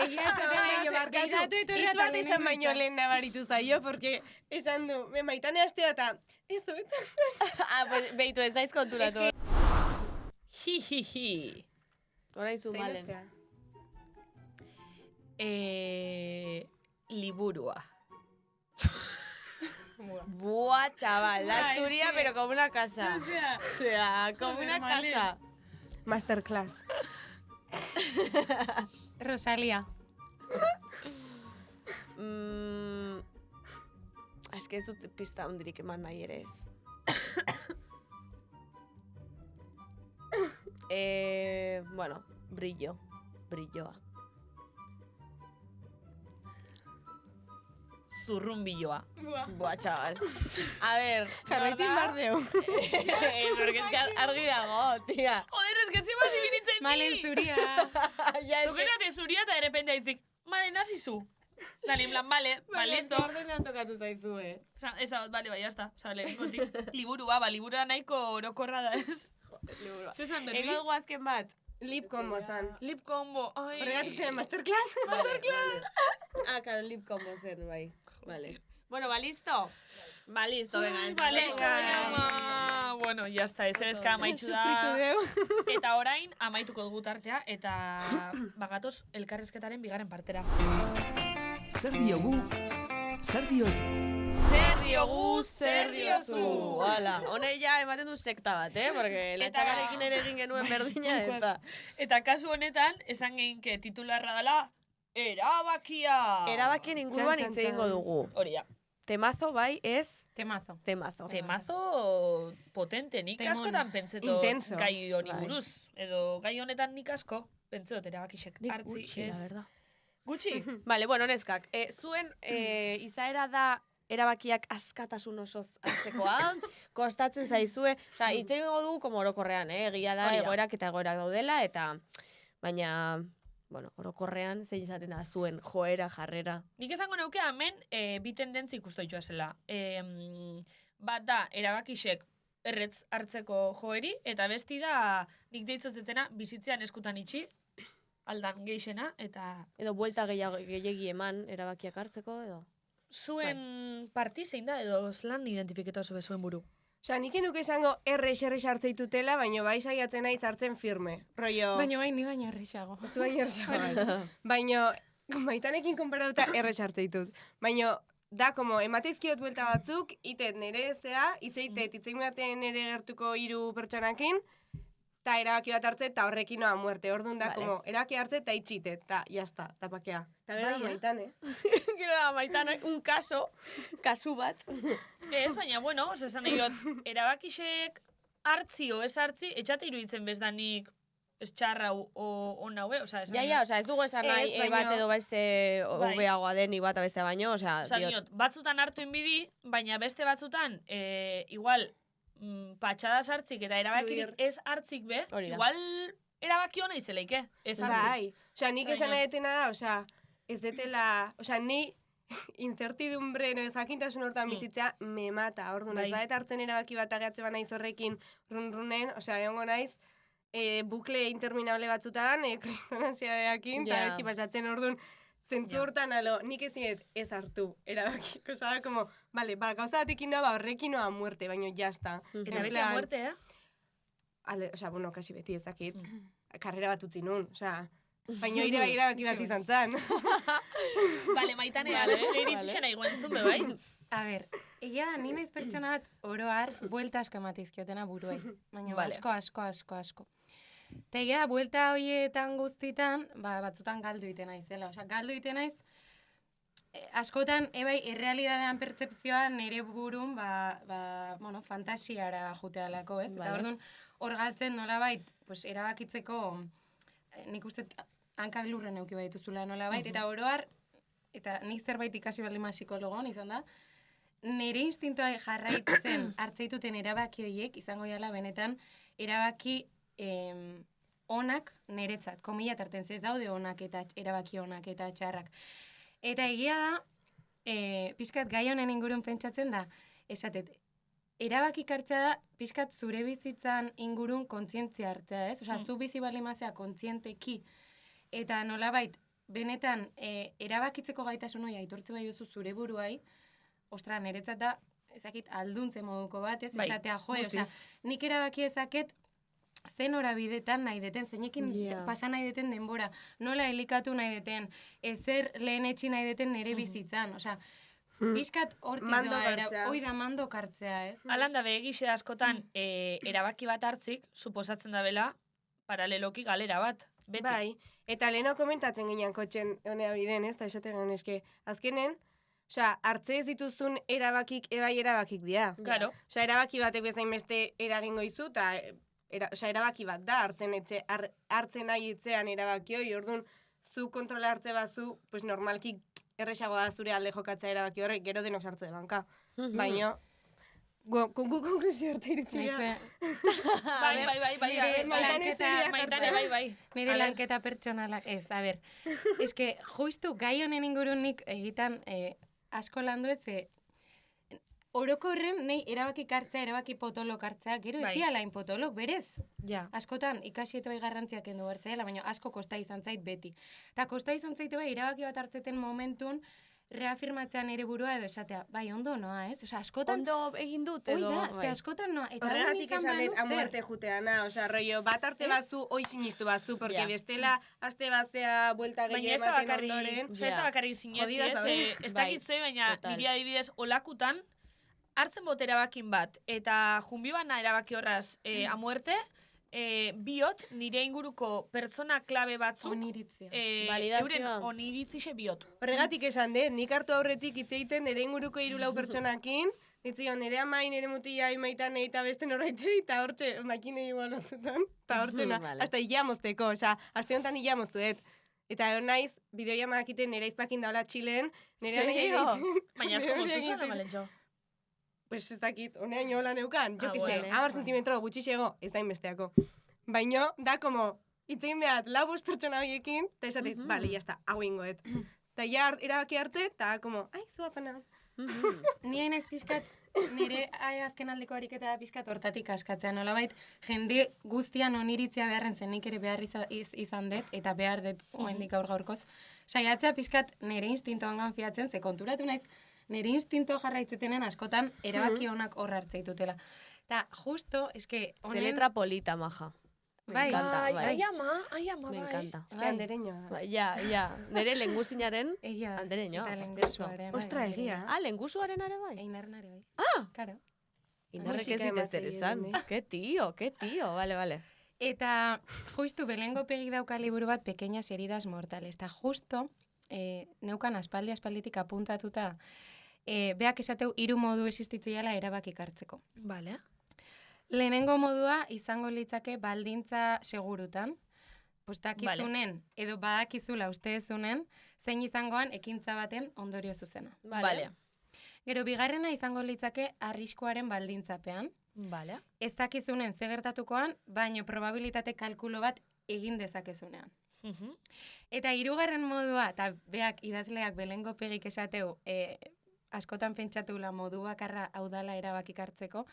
Egia esaten Baina da, barkatu, gehiatu etorri hitz eta bat esan baino lehenengo lehen nabaritu zaio, porque esan du, maitane astea eta ez eta Ah, pues, beitu ez naiz konturatu. Hi. Orain zu zein malen. astea. Liburua. Buah, chaval, la Ah, es zuria, que- pero como una casa. O sea, como una Malen. casa. Masterclass. Rosalia. Es que ez dut pista hundirik eman nahi ere ez. Bueno, brilloa. Zurrunbiloa. Buah, chaval. A ver, Jarraitin bardeu. porque es que argi dago, tía. Joder, es que zima zibinitzen Malen ni. zuria. Ya es que... Tokerate zuria eta de repente haitzik, malen hasi zu. Dale, en plan, vale, listo. Ordenean tokatu zaizu, Esa, vale, ya está. O sea, lehenengotik. Liburua, liburua nahiko orokorra da ez. Liburua. Zesan berri? Ego dugu azken bat. Lip combo zan. Lip combo. Ai. Horregatik zen masterclass. Ah, claro, lip combo zen, bai. Vale. Bueno, ba, listo? Ba, listo, venga. Vale, ama. Bueno, ya está, ez eska amaitzu Sufritu da. deu. Eta orain, amaituko dugu tartea, eta bagatoz elkarrezketaren bigarren partera. Zer diogu? Zer diozu? Zer diozu? Hala, hone ja ematen du sekta bat, Porque latxakarekin ere egin genuen berdina, eta... Eta kasu honetan, esan geinke titularra dela, erabakia! Erabakien inguruan Txan, hitz txan, egingo txan. dugu. Hori da. Temazo bai ez Temazo. temazo. Temazo potente, nik Temon. askotan pentseto Intenso. gai honi Bai. buruz. Edo gai honetan nik asko, pentsetot erabakisek hartzi. Gutxi, la ez. verdad. Gutxi? Vale, bueno, neskak, zuen izaera da erabakiak askatasun osoz hartzekoa, kostatzen zaizue, osea, hitz egingo dugu como orokorrean, egia da Hori da. egoerak eta egoerak daudela, eta baina, bueno, orokorrean zein izaten da zuen joera, jarrera. Nik esango neuke hemen bi tendentzi ikustu ditua zela. Bat da, erabakisek erretz hartzeko joeri, eta besti da, nik deitzotetena, bizitzean eskutan itxi, aldan geixena, eta Edo buelta gehiagi eman erabakiak hartzeko, edo? zuen parti zein da, edo zelan identifikatu zuen zuen buru. Osa, nik enuke esango errex hartzeitutela, baino bai saiatzen naiz hartzen firme. Rollo... Baina bai, ni baino errexago. Ez baino errex Baino, maitanekin konparatuta errex hartzeitut. Baino, da, como, emateizkiot buelta batzuk, itet nire ezea, itzeitet, itzeimaten nire gertuko 3 pertsonakin, eta erabaki bat hartze, eta horrekin noa muerte. Orduan da, Vale. como, erabaki hartze, eta itxitet, eta jazta, eta pakea. Eta bera, Bai, maitane. Gero da, maitana, un kasu bat. Ez, baina, bueno, esan nahi dut, erabakisek hartzi o ez hartzi, etxate iruditzen bezdanik ez txarra o ona hue, osea, esan Ja, osea, ez dugu esan nahi Ez, baino- bat edo beste Bai. hobeagoa denik bat beste baino, osea, Osa, diot, batzutan hartu inbidi, baina beste batzutan, igual, patxada sartzik eta erabakirik Fluir. ez hartzik be, Hori da. igual erabaki hona izeleike, ez hartzu. Bai, osea, nik esan Baina- nahetena da, osea, ez detela, osea, ni incertidumbre, no, ezakintasun hortan bizitzea, me mata, orduan, ez Bai. badet hartzen erabaki bat ageatze ba naiz horrekin runrunen, osea, egongo naiz, bukle interminable batzutan, kristanasiadeakin, eta Ja. ezki pasatzen orduan, zentzu Ja. hortan, alo, nik ezinet ez hartu erabaki, osea, como, vale, ba, gauza batekin noa, ba, horrekin noa muerte, baino jazta. Eta beti a muerte, Osea, bueno, kasi beti ez dakit, karrera bat utzi nun, osea, baino ire bai erabaki bat izan zen. Bale, Maitane, nire iritzixen nahi guentzun, be bai? A ber, egia da, ni naiz pertsona bat oroar buelta asko ematizkiotena buruei. Baina Vale. asko. Eta egia da, buelta horietan guztitan, batzutan galdu iten naizela. Osea, galdu iten naiz, askotan, ebai, errealidadean pertzepzioa nire burun, bueno, fantasiara jutealako, ez? Eta Vale. orduan, hor galtzen nolabait, pues, erabakitzeko, nik uste hankak lurren euki baituzula nolabait, eta oroar, eta nik zerbait ikasi baldin ma psikologon izan da, nire instintoa jarraitzen hartzeituten erabaki horiek, izango jala benetan, erabaki onak niretzat, komila tarten ez daude onak eta erabaki onak eta txarrak. Eta egia da, pixkat gai honen ingurun pentsatzen da, esatet, erabakik hartzea da, pixkat zure bizitzan ingurun kontzientzia hartzea, ez? Osea, zu bizi balimazea kontzienteki, eta nolabait, benetan, erabakitzeko gaitasun hori aitortze bai duzu zure buruai, ostra, niretzat da, ezakit, alduntze moduko bat, ez? Bai, Esatea, osea, guztiz. nik erabaki ezaket, zen horabidetan nahi deten, zeinekin pasa nahi deten denbora, nola elikatu nahi deten, ezer lehen etxi nahi deten nire bizitzan, osea, pixkat hortik Mando doa, hartzea. hoi da mando kartzea, ez? Alanda begixe askotan erabaki bat hartzik, suposatzen da bela, paraleloki galera bat. Beti. Bai, eta leheno komentatzen ginen kotxen honea biden, ez, eta esaten genuen eske, azkenen, osea, hartze ez dituzun erabakik, ebai erabakik dira. Claro. Osea, erabaki batek bezain beste eragingo izu, eta osea, erabaki bat da, hartzen nahi etzean erabaki hori, orduan, zu kontrola hartze bazu, pues normalki erresago da zure alde jokatzea erabaki horrek, gero denok sartze banka. Baina, gu konklusio arte iritsi gara. Bai. Maitane, bai. Nire lanketa pertsonalak, ez, a ber, eske, justu gai honen ingurun nik egitan asko landu ez, orokorren nahi erabaki hartzea, erabaki potolok hartzea, gero Bai. ezia lain potolok, berez. Ja. Askotan, ikasi eta bai garrantziak endu hartzea, baina asko kosta izan zait beti. Eta kosta izan zait bai, erabaki bat hartzeten momentun, reafirmatzea nire burua edo esatea, bai, ondo noa, ez? Osea, askotan, Ondo egin dut hoi edo... da, bai. ze askotan noa, eta Horregatik hori esan dut, banu a muerte juteana, osea, rollo, bat arte bazu, hoi sinistu bazu, porque Ja. bestela, aste baztea, buelta Baina gehiago ez da ematen bakarrik, ondoren. osea, ez da Ja. bakarrik sinesti, Jodida ez? zaude. Ez Bai, dakit zoi, baina total. nire adibidez olakutan, hartzen bot erabakin bat, eta junbi bana erabaki horraz a muerte, biot, nire inguruko pertsona klabe batzuk, oniritzia. Validazioa. euren oniritzixe biot. Horregatik esan dut, nik hartu aurretik hitz egiten nire inguruko 3-4 pertsonakin, ditzion, nire amai, nire mutila, imaitan, eta beste norbaitei, eta hortxe, makine igual batzutan, eta hortxe, Vale. hasta hilamozteko, osea, aste honetan hilamoztuet. Eta egon naiz, bideoia egiten nire izpakin daula Txilen, nire anai Serio? egiten. Baina asko nire moztu egiten. zuen, Amalentxo. Pues ez dakit, honean hola neukan, jo que se, bueno. 10 zentimetro gutxixego, ez da inbesteako. Baina, da como, itzein behat, labuz pertsona horiekin, eta esatit, bale, jazta, hau ingoet. Eta ja erabaki arte, eta como, ai, zuapana. Ni hain ez pixkat, nire azken aldeko ariketa da pixkat hortatik askatzea, nolabait, jende guztian oniritzia beharren zen nik ere behar izan dut, eta behar dut oendik aur gaurkoz. Saiatzea pixkat nire instintoan fiatzen, ze konturatu naiz, nire instinto jarraitzetenen askotan erabaki onak hor hartzeitutela. Ta justo, eske, Ze letra polita, maja. Me Bai. encanta, bai. Ai ama, Me bai. encanta. Ez que andereñoa. Bai, ja. Nere lenguzinaren Egia, andereñoa. eta por lengusuaren. cierto. Ostra, egia. Ah, lengusuaren are bai. Einarnare bai. Ah! Karo. Inarrek Musika ez dit ematen ezer esan. diren, Qué tío. Vale. Eta justu belengo pegi dauka liburu bat Pequeñas heridas mortales. Eta justo neukan aspalditik apuntatuta beak esateu 3 modu existitziala erabakik hartzeko. Vale. Lehenengo modua izango litzake baldintza segurutan. Dakizunen, edo badakizula usteezunen, zein izangoan ekintza baten ondorio zuzena. Vale. Gero bigarrena izango litzake arriskuaren baldintzapean. Vale. Ez dakizunen ze gertatukoan, baino probabilitate kalkulo bat egin dezakezunean. Eta hirugarren modua, eta beak idazleak belengo pegik esateu, askotan pentsatula modu bakarra hau dala erabakik hartzeko,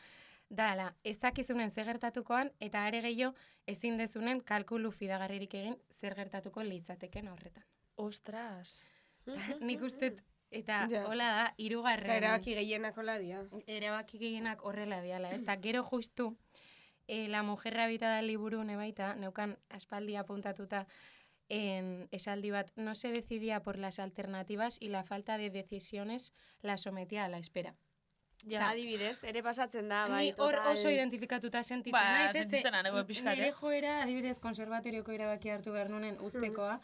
dala, ez dakizunen zer gertatukoan, eta are gehiago ezin dezunen kalkulu fidagarririk egin zer gertatuko litzateken horretan. Ostras. Nik uste, eta Ja. hola da, hirugarren. Eta erabaki gehienak hola dia. Erabaki gehienak horrela diala, ez? Eta gero justu, La Mujer Habitada liburu nebaita, neukan aspaldi apuntatuta esaldi bat, no se decidía por las alternativas y la falta de decisiones la sometía a la espera. Ja. Adibidez, ere pasatzen da, bai, Ni hor total. oso identifikatuta sentitzen Ba, naiz, ez? sentitzen nago pixkat, Nire joera, adibidez, konservatorioko erabaki hartu behar nunen uztekoa,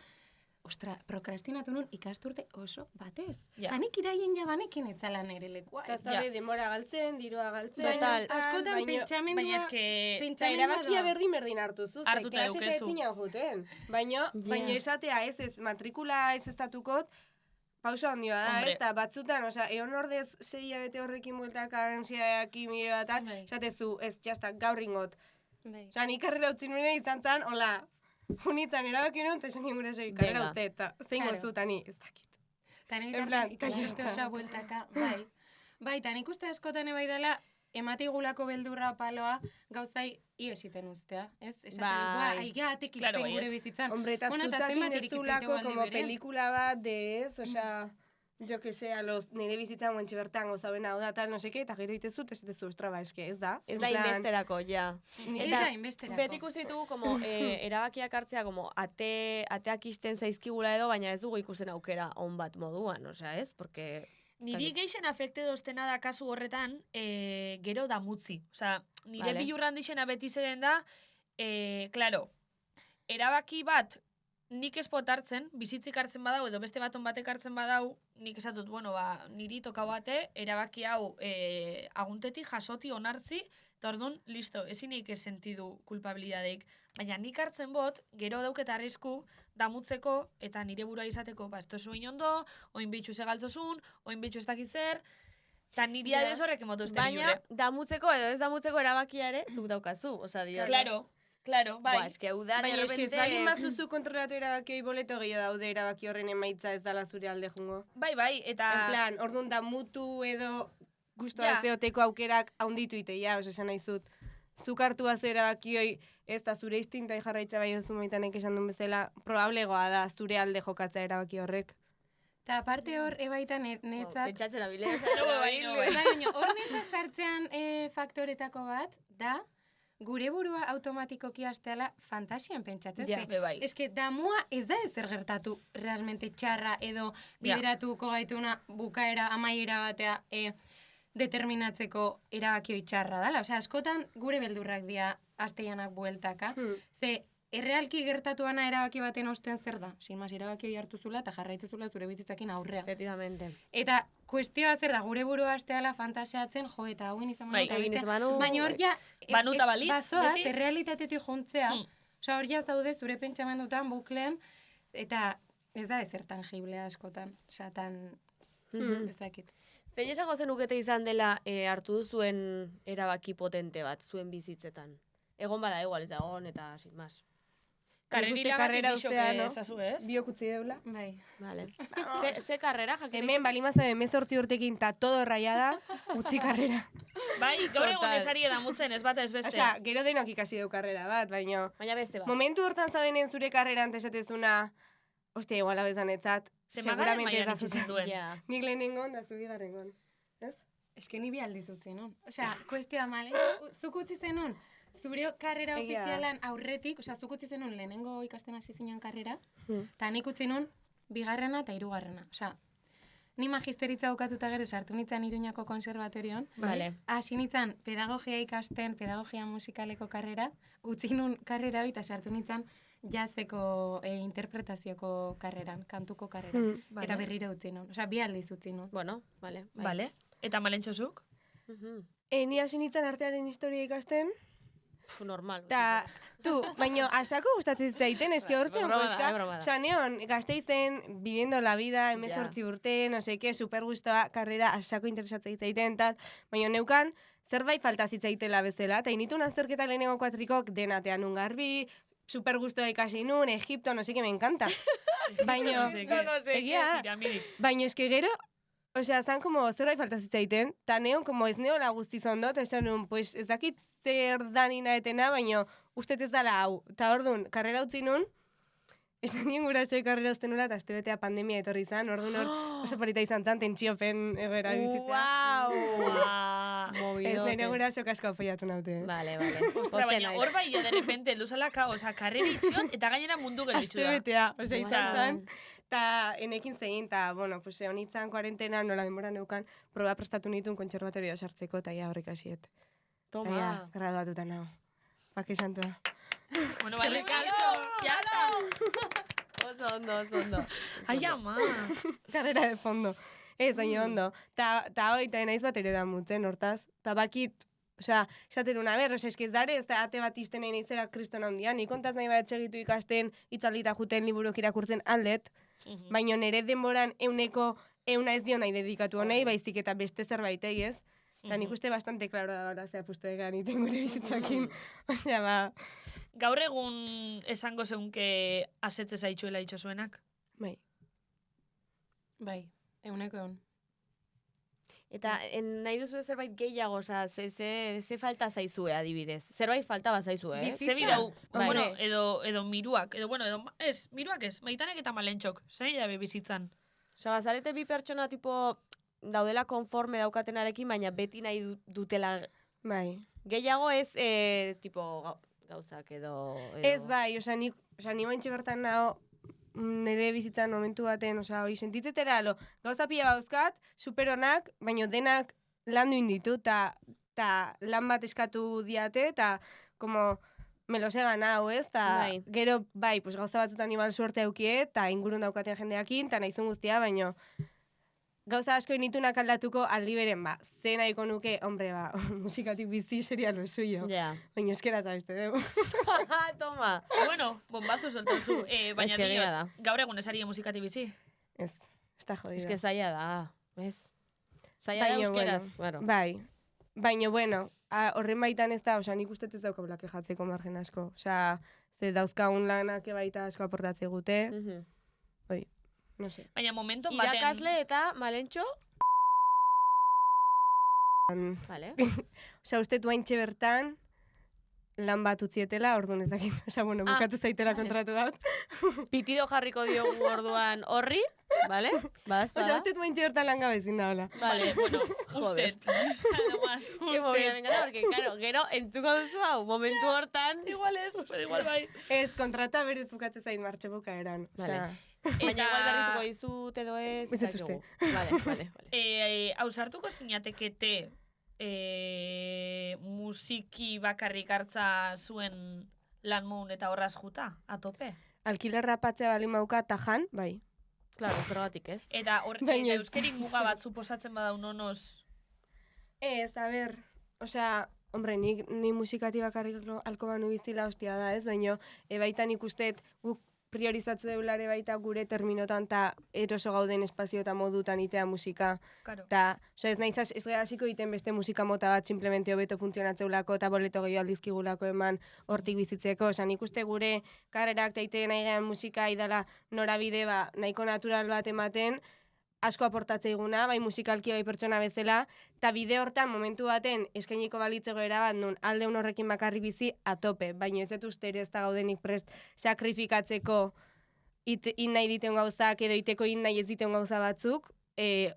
ostra, prokrastinatu nun ikasturte oso batez. Ja. Tanik iraien jabanekin etzala nire lekua. Eta zaude demora galtzen, dirua galtzen. Total. Askotan pentsamendua... Baina eske... Eta pentsamendua erabakia da. berdin hartu zu, Hartuta klaseka daukezu. ezin hau juten. Baina esatea ez matrikula ez estatukot, pausa ondioa da, Hombre. ez da, batzutan, osea, egon ordez 6 hilabete horrekin bueltakan, ansiadeak, kimio batan, Bai. esatezu, ez, jazta, gaur ingot. Bai. Osea, nik karrera utzi nuen izan zan, hola, unitzan erabaki nuen, eta esan ingure segi, karrera Venga. uste, eta zein Claro. gozu, tani, ez dakit. Eta nire En plan, ikasturte ta ya osoa está. bueltaka, bai. Bai, eta nik uste askotan ebai dela, emateigulako beldurra paloa gauzai iesiten ustea, ez? Esaten, Bai. aigatik Claro, izten gure baietz. bizitzan. Hombre, eta Bueno, eta zutzakin zenbat ez zulako aldi como beren. pelikula bat de ez, osea, jo que sea, nire bizitzan guentxe bertan gozabena hau da, tal, no seke, eta gero itezu, eta esatezu, ostra, ba, eske, ez da. Ez En da plan, inbesterako, ja. Ni- Ez Eta da inbesterako. beti ikusi ditugu como, erabakiak hartzea como ateak isten zaizkigula edo, baina ez dugu ikusten aukera on bat moduan, osea, ez? Porque Niri geixen afekte doztena da kasu horretan, gero damutzi. Osea, nire Vale. bilurran dixena beti zeden da, claro, erabaki bat nik espot hartzen, bizitzik hartzen badau, edo beste baton batek hartzen badau, nik esatut, bueno, ba, niri toka bate, erabaki hau aguntetik jasoti onartzi, eta orduan, listo, ezinik ez sentidu kulpabilidadeik. Baina nik hartzen bot, gero dauket arrisku damutzeko, eta nire burua izateko, ba, esto ez zuen ondo, oin bitxu segaltzozun, oin bitxu ez dakit zer, eta niri Ja. adez horrek emotu ezten baina damutzeko edo ez damutzeko erabakia ere zuk daukazu, osea, dio. Claro, bai. Ba, eske hau da, Baina de eske ez repente... baldin bazuzu kontrolatu erabakioi boleto gehiago daude erabaki horren emaitza ez dala zure alde jungo. Bai, eta... En plan, orduan da mutu edo gustoa Ja. ez deoteko aukerak haunditu iteia, osea, esan nahi zut. Zuk hartu bazu erabakioi ez da zure instintai jarraitza bai duzu maitanek esan duen bezala, probablegoa da zure alde jokatza erabaki horrek. Eta aparte hor, ebaitan netzat... Pentsatzen abile, bai. Bai, baina hor netzat sartzean faktoretako bat, da, gure burua automatikoki hasteala fantasian pentsatzen. Ja, ze, be bai. eske damua ez da ezer gertatu realmente txarra edo bideratuko gaituna bukaera amaiera batea determinatzeko erabakioi txarra dala. Osea, askotan gure beldurrak dira asteianak bueltaka. Ze, errealki gertatuana erabaki baten osten zer da? Sin mas, erabakioi hartu zula eta jarraitzezula zure bizitzakin aurrea. Efectivamente. Eta kuestioa zer da, gure burua hasteala fantasiatzen, jo, eta hauin izan Bai, eta egin beste. ez banu, Baina hor ja, Banuta balitz, bazoaz, beti. errealitatetik juntzea, Hmm. osea, hor ja zaude zure pentsamendutan buklean, eta ez da ezer tangiblea askotan, osea, tan, ez dakit. Zein esango zenukete izan dela hartu duzuen erabaki potente bat, zuen bizitzetan? Egon bada, igual ez da egon, eta sin más. Karrera karrera bixok ustea, no? ezazu, ez? Biokutzi deula. Bai. Vale. Ze karrera, jakin? Hemen balimaza 18 urtekin ta todo rayada, utzi karrera. Bai, gaur egun Total. ezari edamutzen, ez bata ez beste. Osea, gero denok ikasi du karrera bat, baina Baina beste bat. momentu hortan zaudenen zure karreran esatezuna, ostia, igual abezan etzat, Zemagarren seguramente ez mailan da itxi zituen. Ja. Nik lehenengon da zu bigarrengon. Ez? Eske ni bi aldiz utzi nun. Osea, kuestioa male, zuk utzi zenun, zure karrera Egia da. ofizialan aurretik, osea, zuk utzi zenun lehenengo ikasten hasi zinen karrera, Hmm. eta nik utzi nun bigarrena eta hirugarrena. Osea, ni magisteritza bukatuta gero sartu nintzen Iruñako konservatorion, Vale. hasi nintzen pedagogia ikasten, pedagogia musikaleko karrera, utzi nun karrera hori eta sartu nintzen jazeko interpretazioko karreran, kantuko karreran. Vale. Eta berriro utzi nun. Osea, bi aldiz utzi nun. Bueno, vale. bai. Vale. Eta malentxozuk? Mhm. Ni hasi nintzen artearen historia ikasten, Pff, normal. eta, baina asako gustatzen zitzaiten, eske hor zen, Broma da, koska. broma da. Osea, neon, Gasteizen, viviendo la vida, 18 urte, no seke, super gustoa, karrera asako interesatzen zitzaiten, tal, baina neukan, zerbait falta zitzaitela bezala, eta initun azterketa lehenengo kuatrikok denatean un garbi, super gustoa ikasi nun, Egipto, no sé que me encanta. Baino, No sé qué. egia, Piramidik. baino eske gero, osea, zan como zerbait falta zitzaiten, ta neon como ez neola guztiz ondo, eta esan nun, pues ez dakit zer danina etena, baino ustet ez dala hau. Ta orduan, karrera utzi nun, esan nien gurasoek karrera uzten nula, eta astebetea pandemia etorri zan, orduan oso polita izan zan, tentsiopen egoera bizitzea. Wow. Ez nire gurasoek asko apoiatu naute. Vale, vale. Ostra, Pozten baina naiz. hor bai, de repente, luzala oza, karrera itxiot, eta gainera mundu gelditzu da. Astebetea, osea, izan Osea, zan. Ta enekin zein, eta, bueno, pues honitzan kuarentena, nola denbora neukan, proba prestatu nituen kontserbatorioa sartzeko, eta ja horrik hasiet. Toma. Ja, graduatuta nago. Pake santua. Bueno, vale, ya está. Oso ondo. Ai, ama. Carrera de fondo. Ez, baina ondo. Ta hoi, ta naiz bat ere da mutzen, hortaz. Ta bakit, osea, esaten una ber, osea, eskiz dare, ez da ate bat izten nahi naizera kriston handian. Ni kontaz nahi bat segitu ikasten, hitzaldita juten, liburuk irakurtzen aldet, baina nire denboran euneko euna ez dio nahi dedikatu honei, baizik eta beste zerbaitei, ez? Eta nik uste bastante klaro da gara zea puesto egan iten gure bizitzakin. Osea, ba, Gaur egun esango zeunke asetze zaitxuela itxosuenak? bai. Bai, euneko eun. Eta nahi duzu zerbait gehiago, oza, ze falta zaizue adibidez. Zerbait falta bat zaizue, eh? Ze bidau, Bai. bueno, edo miruak, miruak ez, maitanek eta malentxok, zer jabe bizitzan. Osa, bazarete bi pertsona tipo daudela konforme daukatenarekin, baina beti nahi dutela Bai. gehiago ez, tipo gauzak edo... Ez bai, osea, ni baintxe bertan nago, nire bizitzan momentu baten, osea, hoi sentitzetera, gauza pila bauzkat, superonak, baino denak landu inditu, ta lan bat eskatu diate, eta, como, me los he ganado, ez? Ta, Bai. gero, bai, pues gauza batzutan igual suerte aukie, eta ingurun daukaten jendeakin, eta nahizun guztia, baino, gauza asko initunak aldatuko aldi beren, ba, ze nahiko nuke, hombre, ba, musikatik bizi seria lo suyo. Ja. Baina euskera zabeste dugu. Toma. Bueno, bombatu soltazu, baina Eske egia diot, da. gaur egun esaria musikati bizi. Ez, está jodido. Ez que zaila da, ez? Zaila da Baina, euskeraz. bueno, Bueno. bai. Baina, bueno, horren baitan ez da, osea, nik uste ez daukabla kejatzeko margen asko. Osea, ze dauzkagun lanak baita asko aportatze gute. Mhm. No sé. Baina momenton baten... Irakasle eta malentxo? Vale. Osea, uste duaintxe bertan, lan bat utzietela, orduan ez dakit. Osea, bueno, bukatu zaitela kontratu dat. Pitido jarriko diogu orduan horri, vale? Badaz, Osea, bada? uste duaintxe bertan lan gabezin da, hola. Vale, bueno, Joder. usted. Nada más, Que movida, me usted. encanta, porque, claro, gero, entzuko duzu hau, momentu hortan... Igual ez, pero igual bai. Ez, kontrata berez bukatze zait martxe bukaeran. Osea, Vale. Baina igual berrituko dizut edo ez... Ez dut uste. Vale. Ausartuko zinatekete musiki bakarrik hartza zuen lan moun eta horraz juta, atope? alkilerra patzea bali mauka tajan, bai. Claro, zergatik ez. Eta Baina ez. euskerik muga bat suposatzen badau nonoz. Ez, a ber, osea, hombre, ni musikati bakarrik alko banu bizila hostia da, ez? Baina, baitan ikustet guk priorizatze deulare baita gure terminotan eta eroso gauden espazio eta modutan itea musika. Claro. Ta, osea, ez naiz ez hasiko egiten beste musika mota bat simplemente hobeto funtzionatzeulako eta boleto gehiago aldizkigulako eman hortik bizitzeko. Osea, nik uste gure karrerak teite nahi gehan musika idala norabide ba, nahiko natural bat ematen, asko aportatzeiguna, bai musikalki bai pertsona bezala, eta bide hortan momentu baten eskainiko balitzego erabat nun alde horrekin bakarri bizi atope, baina ez dut uste ere ez da gaudenik prest sakrifikatzeko in nahi diten gauzak edo iteko in nahi ez diten gauza batzuk,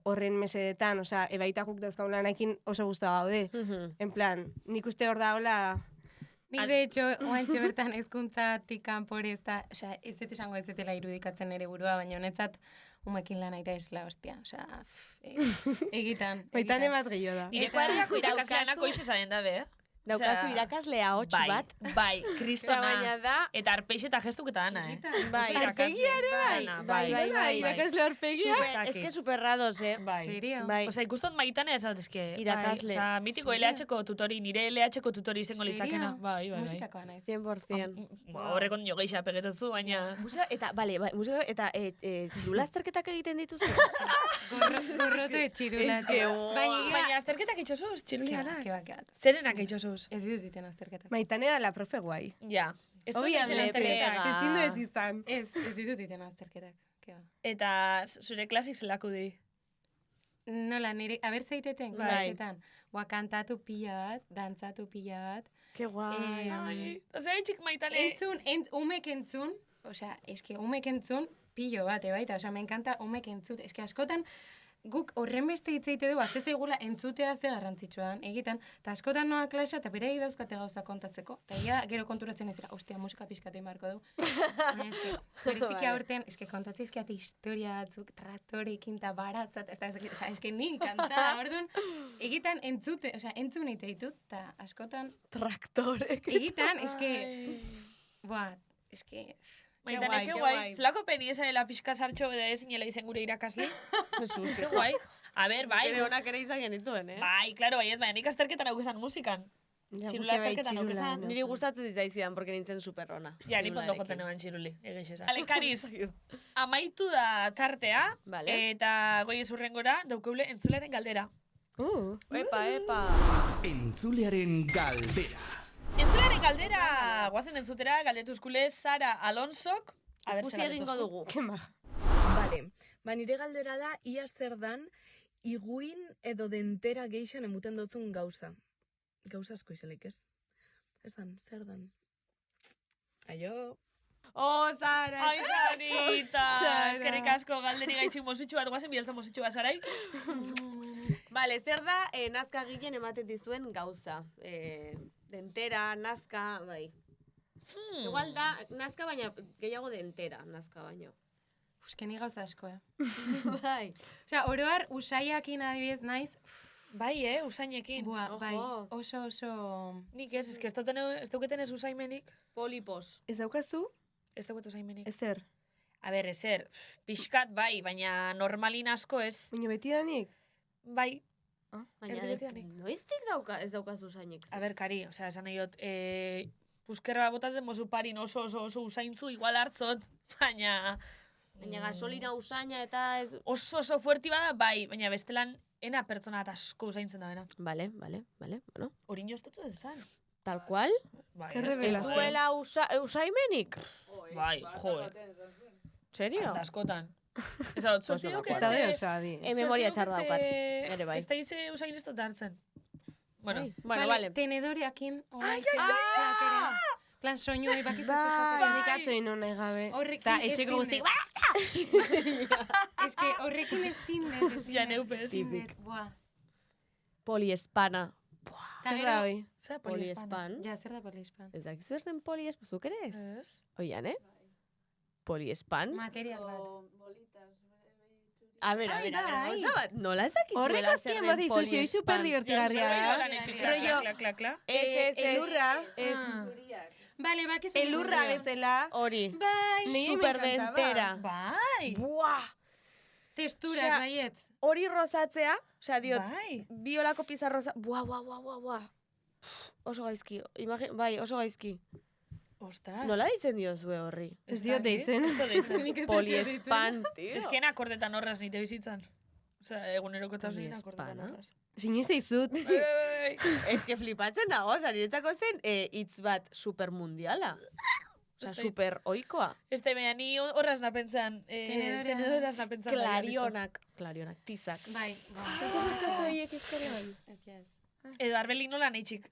horren mesedetan, osea, ebaita guk dauzkaun lanakin oso guztua gaude. En plan, nik uste hor da hola... Nik de hecho, oantxe bertan ezkuntzatik kanpore ez da, osea, ez dut esango ez dutela irudikatzen ere burua, baina honetzat umekin lan aita esla, ostia, osea, egitan. Baitan emat gehiago da. Nire kuadriako irakasleanak oiz esaden dabe, Daukazu irakaslea hots bat. Bai, kristona. Baina da... Eta arpeixe eta gestuk eta dana, Bai, Oso irakasle. arpegia ere bai. Dana, Bai. Irakasle arpegia. Super, es que superrados, Bai. Serio? Bai. Osa, ikustot maitane esatezke. Irakasle. Osa, mitiko Serio? LH-ko tutori, nire LH-ko tutori izango litzakena. Bai. Musikakoa naiz. 100%. Horrekon jo geixa pegetetzu, baina... Museo, eta, museo, eta txirula azterketak egiten dituzu? Gorroto de txirula. Es que, Baina azterketak itxosuz, txirulianak. Keba. Zerenak itxosuz. Ez ditut diten azterketak. Maitane da la profe guai. Ja. Ez dut Obian, egiten azterketak. pega. ezin du ez izan. Ez ditut iten azterketak. Ke ba. Eta zure klasik zelako di. Nola, nire, aber zeiteten, Bai. klasetan. Boa, kantatu pila bat, dantzatu pila bat. Ke guai. Ai, ose txik maitale. Umek entzun, osea, eske umek entzun, pilo bat, baita, osea, me encanta umek entzut. Eske askotan, guk horren beste hitz egite du, azte zeigula entzutea ze garrantzitsua dan, egiten, eta askotan noa klasa, eta bere dauzkate gauza kontatzeko, eta egia da, gero konturatzen ez dira, ostia, musika pixkatu inbarko du. Baina eske, bereziki aurten, eske kontatzizkiate historia batzuk, traktorekin eta baratzat, osea, eske nin kanta, orduan, egiten entzute, osea, entzun ite ditut, eta askotan, Traktorek. egiten, eske, boa, eske, Maitane, Ke ke guai, guai. Zelako peni esarela pixka sartxo bede ezinela izen gure irakasle. Jesus, Ke guai. A ber, bai. Bere honak ere izan genituen, Bai, klaro, bai ez, baina nik azterketan hau esan musikan. Txirula azterketan hau esan. Niri gustatzen ditzaizidan, porque nintzen superrona. Ja, ni pondo joten eban txiruli, egiz esan. Ale, Kariz, amaitu da tartea, Vale. eta goi ezurrengora daukeule entzuleren galdera. Epa. Entzulearen galdera. Entzuleren galdera, guazen entzutera, galdetuzkule Sara Alonsok. A ber, Ikusi egingo dugu. Vale, nire galdera da, ia zer dan, iguin edo dentera geixan emuten dutzun gauza. Gauza asko izelik, ez? Ez dan, zer dan? Aio. Oh, Sara! Ai, Sarita! Eskerrik asko galderi gaitxik mosutxu bat, guazen bidaltzen mosutxu bat, Sarai. Vale, zer da nazka gilen ematen dizuen gauza. Dentera, nazka, bai. Igual da, nazka baina, gehiago dentera, nazka baino. Euskeni gauza asko, Bai. Osea, oroar usaiakin adibidez naiz, Bai, usainekin. bua, Ojo. bai, oso... Nik ez que ez dauketen ez usaimenik. Polipos. Ez daukazu? Ez dauket usaimenik. Ezer. A ber, ezer, pixkat bai, baina normalin asko ez. Baina beti danik? Bai, Baina, Erdibetianik. noiztik ez daukazu zainik. a ber, Kari, osea, esan nahi dut, puskerra botatzen mozu parin oso usaintzu, igual hartzot, baina... Baina gasolina usaina eta ez... Oso fuerti bada, bai, baina bestelan, ena pertsona bat asko usaintzen da bena. Vale, bueno. Hori inostotu ez zan. Tal cual. Bai, Ke ez revelación. Duela usaimenik? Bai, joe, Serio? askotan. Ez hau, zorti no me duket. Eta de osadi. Memoria txar daukat. Ere bai. Ez da ize usain ez dut hartzen. Bueno, Bueno, vale. Tenedoreakin, hola izan, plan soinu bakiz ez esatera. Nik atzo ino nahi gabe. Horrekin Ta etxeko ezin guztik, dut. Ez que horrekin ezin dut. Ja, neupez. Tipik. Buah. Poliespana. Ta zer da gero, hoi? Zer Poliespan. ja, zer da poliespan? Ez dakizu ez den poliespan, zuk ere ez? Ez. Oian, Poliespan? Material bat. A ver, Ai, bai. gauza bat, nola ez dakizuela Horrek azkien bat izu, zioi super divertigarria. Rollo, Kla. Ez. elurra. Ez. Bale, bakiz Elurra bezala. Hori. Bai, Nei me Super encantaba. dentera. Bai. Buah! testurak Osea, baiet. Hori rozatzea, osea, diot, Bai. biolako pizarroza, buah. Oso gaizki, bai, oso gaizki. Ostras. Nola ditzen diozue horri? Ez diot deitzen. Ez da deitzen. Poliespan, tío. Ez que akordetan horraz nire bizitzan. Osea, egunerokotasun akordetan Poliespana. horraz. Siniste izut. Bai. Ez que flipatzen nago, oza, niretzako zen hitz bat supermundiala. Osa, Ez da- super oikoa. Ez da, baina ni horraz napentzan. Tenedoraz napentzan. Klarionak, tizak. Bai, Edo arbeli nola nahi txik.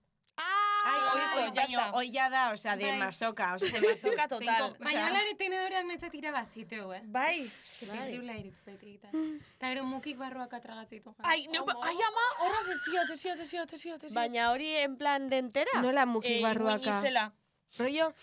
Hoi ja da, osea, de Bai. masoka. De masoka total. baina alare tenedoreak netzat irabaziteu, Bai. Terrible iritzuet egiten. Ta gero mukik barruak atragatzeitu. Ai, ama, horraz ez ziot. Baina hori en plan dentera? Nola muki barruaka. Itzela. Rollo,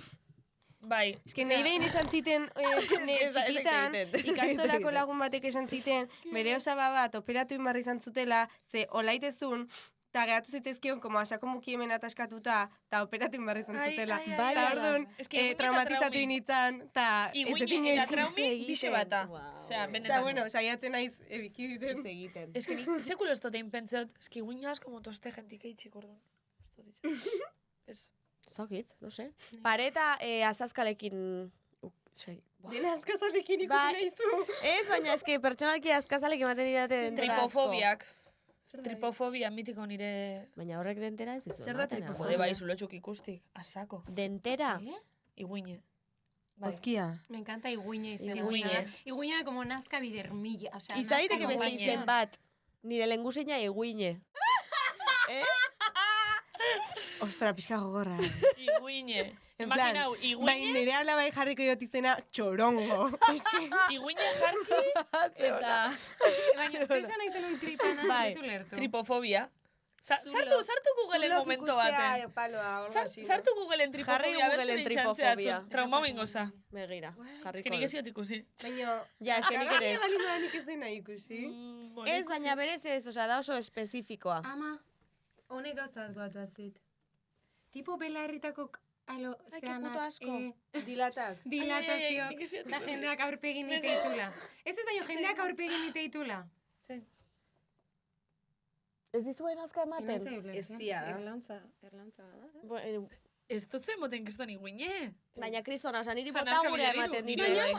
Bai. eske nahi behin esan ziten Ez da txikitan, egiten. ikastolako lagun batek esan ziten, bere osaba bat operatu inbarri izan zutela, ze olaitezun, eta geratu zitezkion, como asako muki hemen ataskatuta, eta operatu inbarri izan Ai, zutela. ai, ai, Bai, ai. orduan, Es que iguin eta traumatizatu traumi. initzan, eta ez dut Iguin inoiz eta traumi egiten. bixe bata. Wow. Osea, Osea, benetan. bueno, saiatzen naiz ebiki diten. egiten. Es que ni sekulo ez dote inpentzeot. Es que iguin asko motoste jentik eitxik orduan. Ez. Zokit, no sé. Pareta azazkalekin... Dena azkazalekin ikutu Bai. nahi zu. Ez, baina eske pertsonalki azkazalek ematen didate dentera asko. Tripofobiak. Tripofobia mitiko nire... Baina horrek dentera ez izu. Zer da ematen, tripofobia? Jode, bai, zulotxuk ikustik. Asako. Dentera? Iguine. Bai. Oskia. Me encanta Iguine izena. Iguine. Iguine como nazka bidermilla. O sea, Izan daiteke nazka beste iguine. izen bat. Nire lengusina Iguine. Ostra, pixka gogorra. Iguine. En Imaginau, Bai, iguine, nire alabai jarriko dut izena txorongo. iguine jarki eta Baina, zer esan nahi zenuen tripana, Bai. ez dut lertu. tripofobia. Sartu Googleen momento baten. Sartu Googleen Jarri tripofobia, Googleen tripofobia. Trauma bingoza. Begira, Ez jarriko que nik dut. eziot ikusi. Baina, Ja, eske nik ere ez. bali nik ez dena ikusi. Ez, baina berez ez, osea, da oso espezifikoa. Ama, honek gauza bat goatu azit. Tipo belarritako alo, Ai, que zeanak, puto asko. Dilatak. dilatazio, nik eziot da ikusi. jendeak aurpegin iteitula. Ez baina jendeak aurpegin iteitula. Ez dizuen azka ematen? Ez dia. Erlantza da. Ez dut zuen moten kiston iguine. Baina kristona, osa, niri Osa, bota naska gure bilariru, ematen nire dite. bai.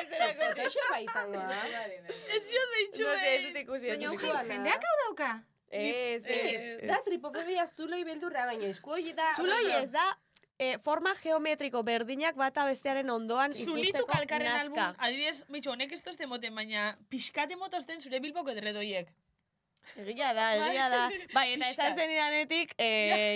Photoshopa izango da. Ez ziot deitxu, No sé, ez dut ikusi, ez Baina, dut ojo, ikusi. jendeak hau dauka. Ez. Da tripofobia zuloi beldurra, baina esku hori da... Zuloi ez da, forma geometriko berdinak bata bestearen ondoan Zulitu ikusteko kalkarren album, nazka. adibidez, bitxo, honek ez tozten moten, baina pixkate motozten zure bilboko edredoiek. Egia da. Bai, eta esan Pixkat. zenidanetik,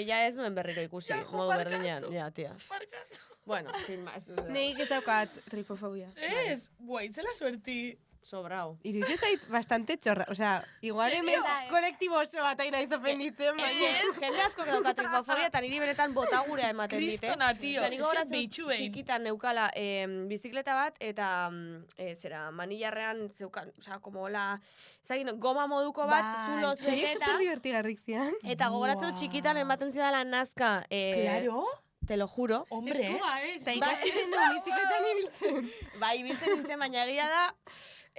ja ez nuen berriro ikusi, Ja, jo, modu barkatu. berdinean. Ja, tia. Barkatu. Bueno, sin más. Neik ez daukat tripofobia. Ez, buah, itzela suerti. Sobrao. Iruditzen zait bastante txorra. Osea, igual hemen kolektibo oso bat aina izofenditzen, Ez baina... que jende asko dauka tripofobia eta niri benetan botagurea ematen dite. Kristona, tio. Osea, nik Ez gogoratzen behitxu dut behin. txikitan neukala bizikleta bat eta zera, manillarrean zeukan, osea, como hola, ezagin, goma moduko bat, zulo Zoiek txeketa, super divertigarrik zian. eta gogoratzen dut txikitan ematen zidala nazka, Claro. te lo juro. Hombre, Eta ikasi zen du bizikletan ibiltzen. Bai, ibiltzen nintzen, baina egia da,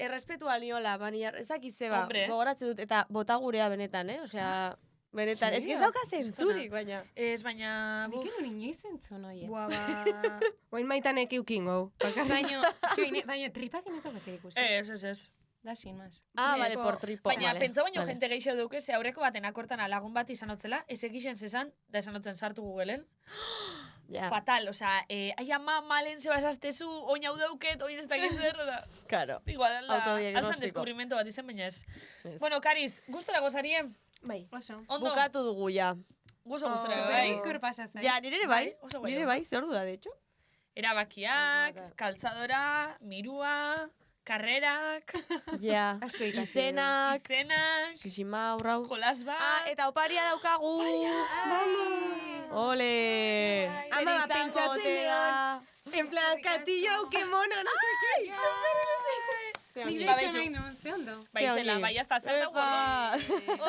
errespetua niola, manillar, ezak izeba, Hombre. gogoratzen dut, eta botagurea benetan, Osea, benetan, ez que ez dauka zentzurik, baina. ez, baina... Nik buf, egun inoiz entzun, oie. Buah, ba... Oin maitanek eukingo. Baina tripak inoiz dauka zer ikusi. Ez. Da, sin más. Ah, Ez. vale, por tripo. Baina, vale, pentsa baino vale. jente gehiago duke, ze aurreko baten akortan lagun bat izan otzela, ez egixen zezan, da esan otzen sartu Googleen. Ja, Fatal, osea, ai ama malen se basastezu, oin hau dauket, oin ez dakit zer, oza. claro. Igual, Autodiagnostiko. alzan deskubrimiento bat izen, baina ez. Ez. Bueno, Kariz, gustora gozarien? Bai. Oso. Ondo? Bukatu dugu ja. Gusto gustora, Super bai. bizkor pasatzen. Ja, nire ere bai. Oso guai Nire da. bai, zer da, de hecho. Erabakiak, Bai. kaltzadora, mirua, karrerak, Ja, Asko ikasi izenak, izenak, sisimaurrau. jolas bat. Ah, eta oparia daukagu. Ole. Zer Ama, izango pentsatzen ote da? En plan, katillo, que mono, no sé qué. Nik Ba, de betxu. hecho nahi nuen, ze ondo. Bai, zela, ongi. bai, hasta zer dago. Epa.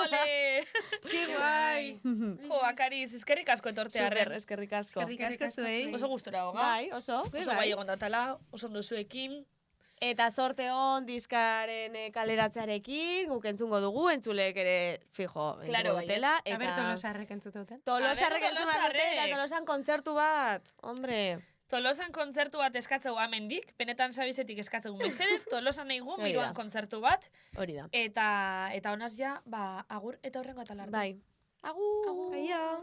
Ole! Qué guay. Jo, Akariz, eskerrik asko etortearren. Super, eskerrik asko. Eskerrik asko zuei. Oso gustora hoga. Bai, oso. Oso bai egon datala, oso ondo zuekin. Eta zorte hon diskaren kaleratzearekin, guk entzungo dugu, entzulek ere fijo, Claro, entzungo baietz. dutela. A ber, tolosarrek entzututen. Tolosarrek A ber, entzun behar dute, eta Tolosarrek. Tolosan kontzertu bat. Hombre, Tolosan kontzertu bat eskatzeu amendik, benetan sabizetik eskatzeu mesedez, Tolosan nahi gu, Hori da. miruan kontzertu bat, hori da. eta honaz ja, ba, agur eta horrengo atalartu. Bai. Agur. Aio.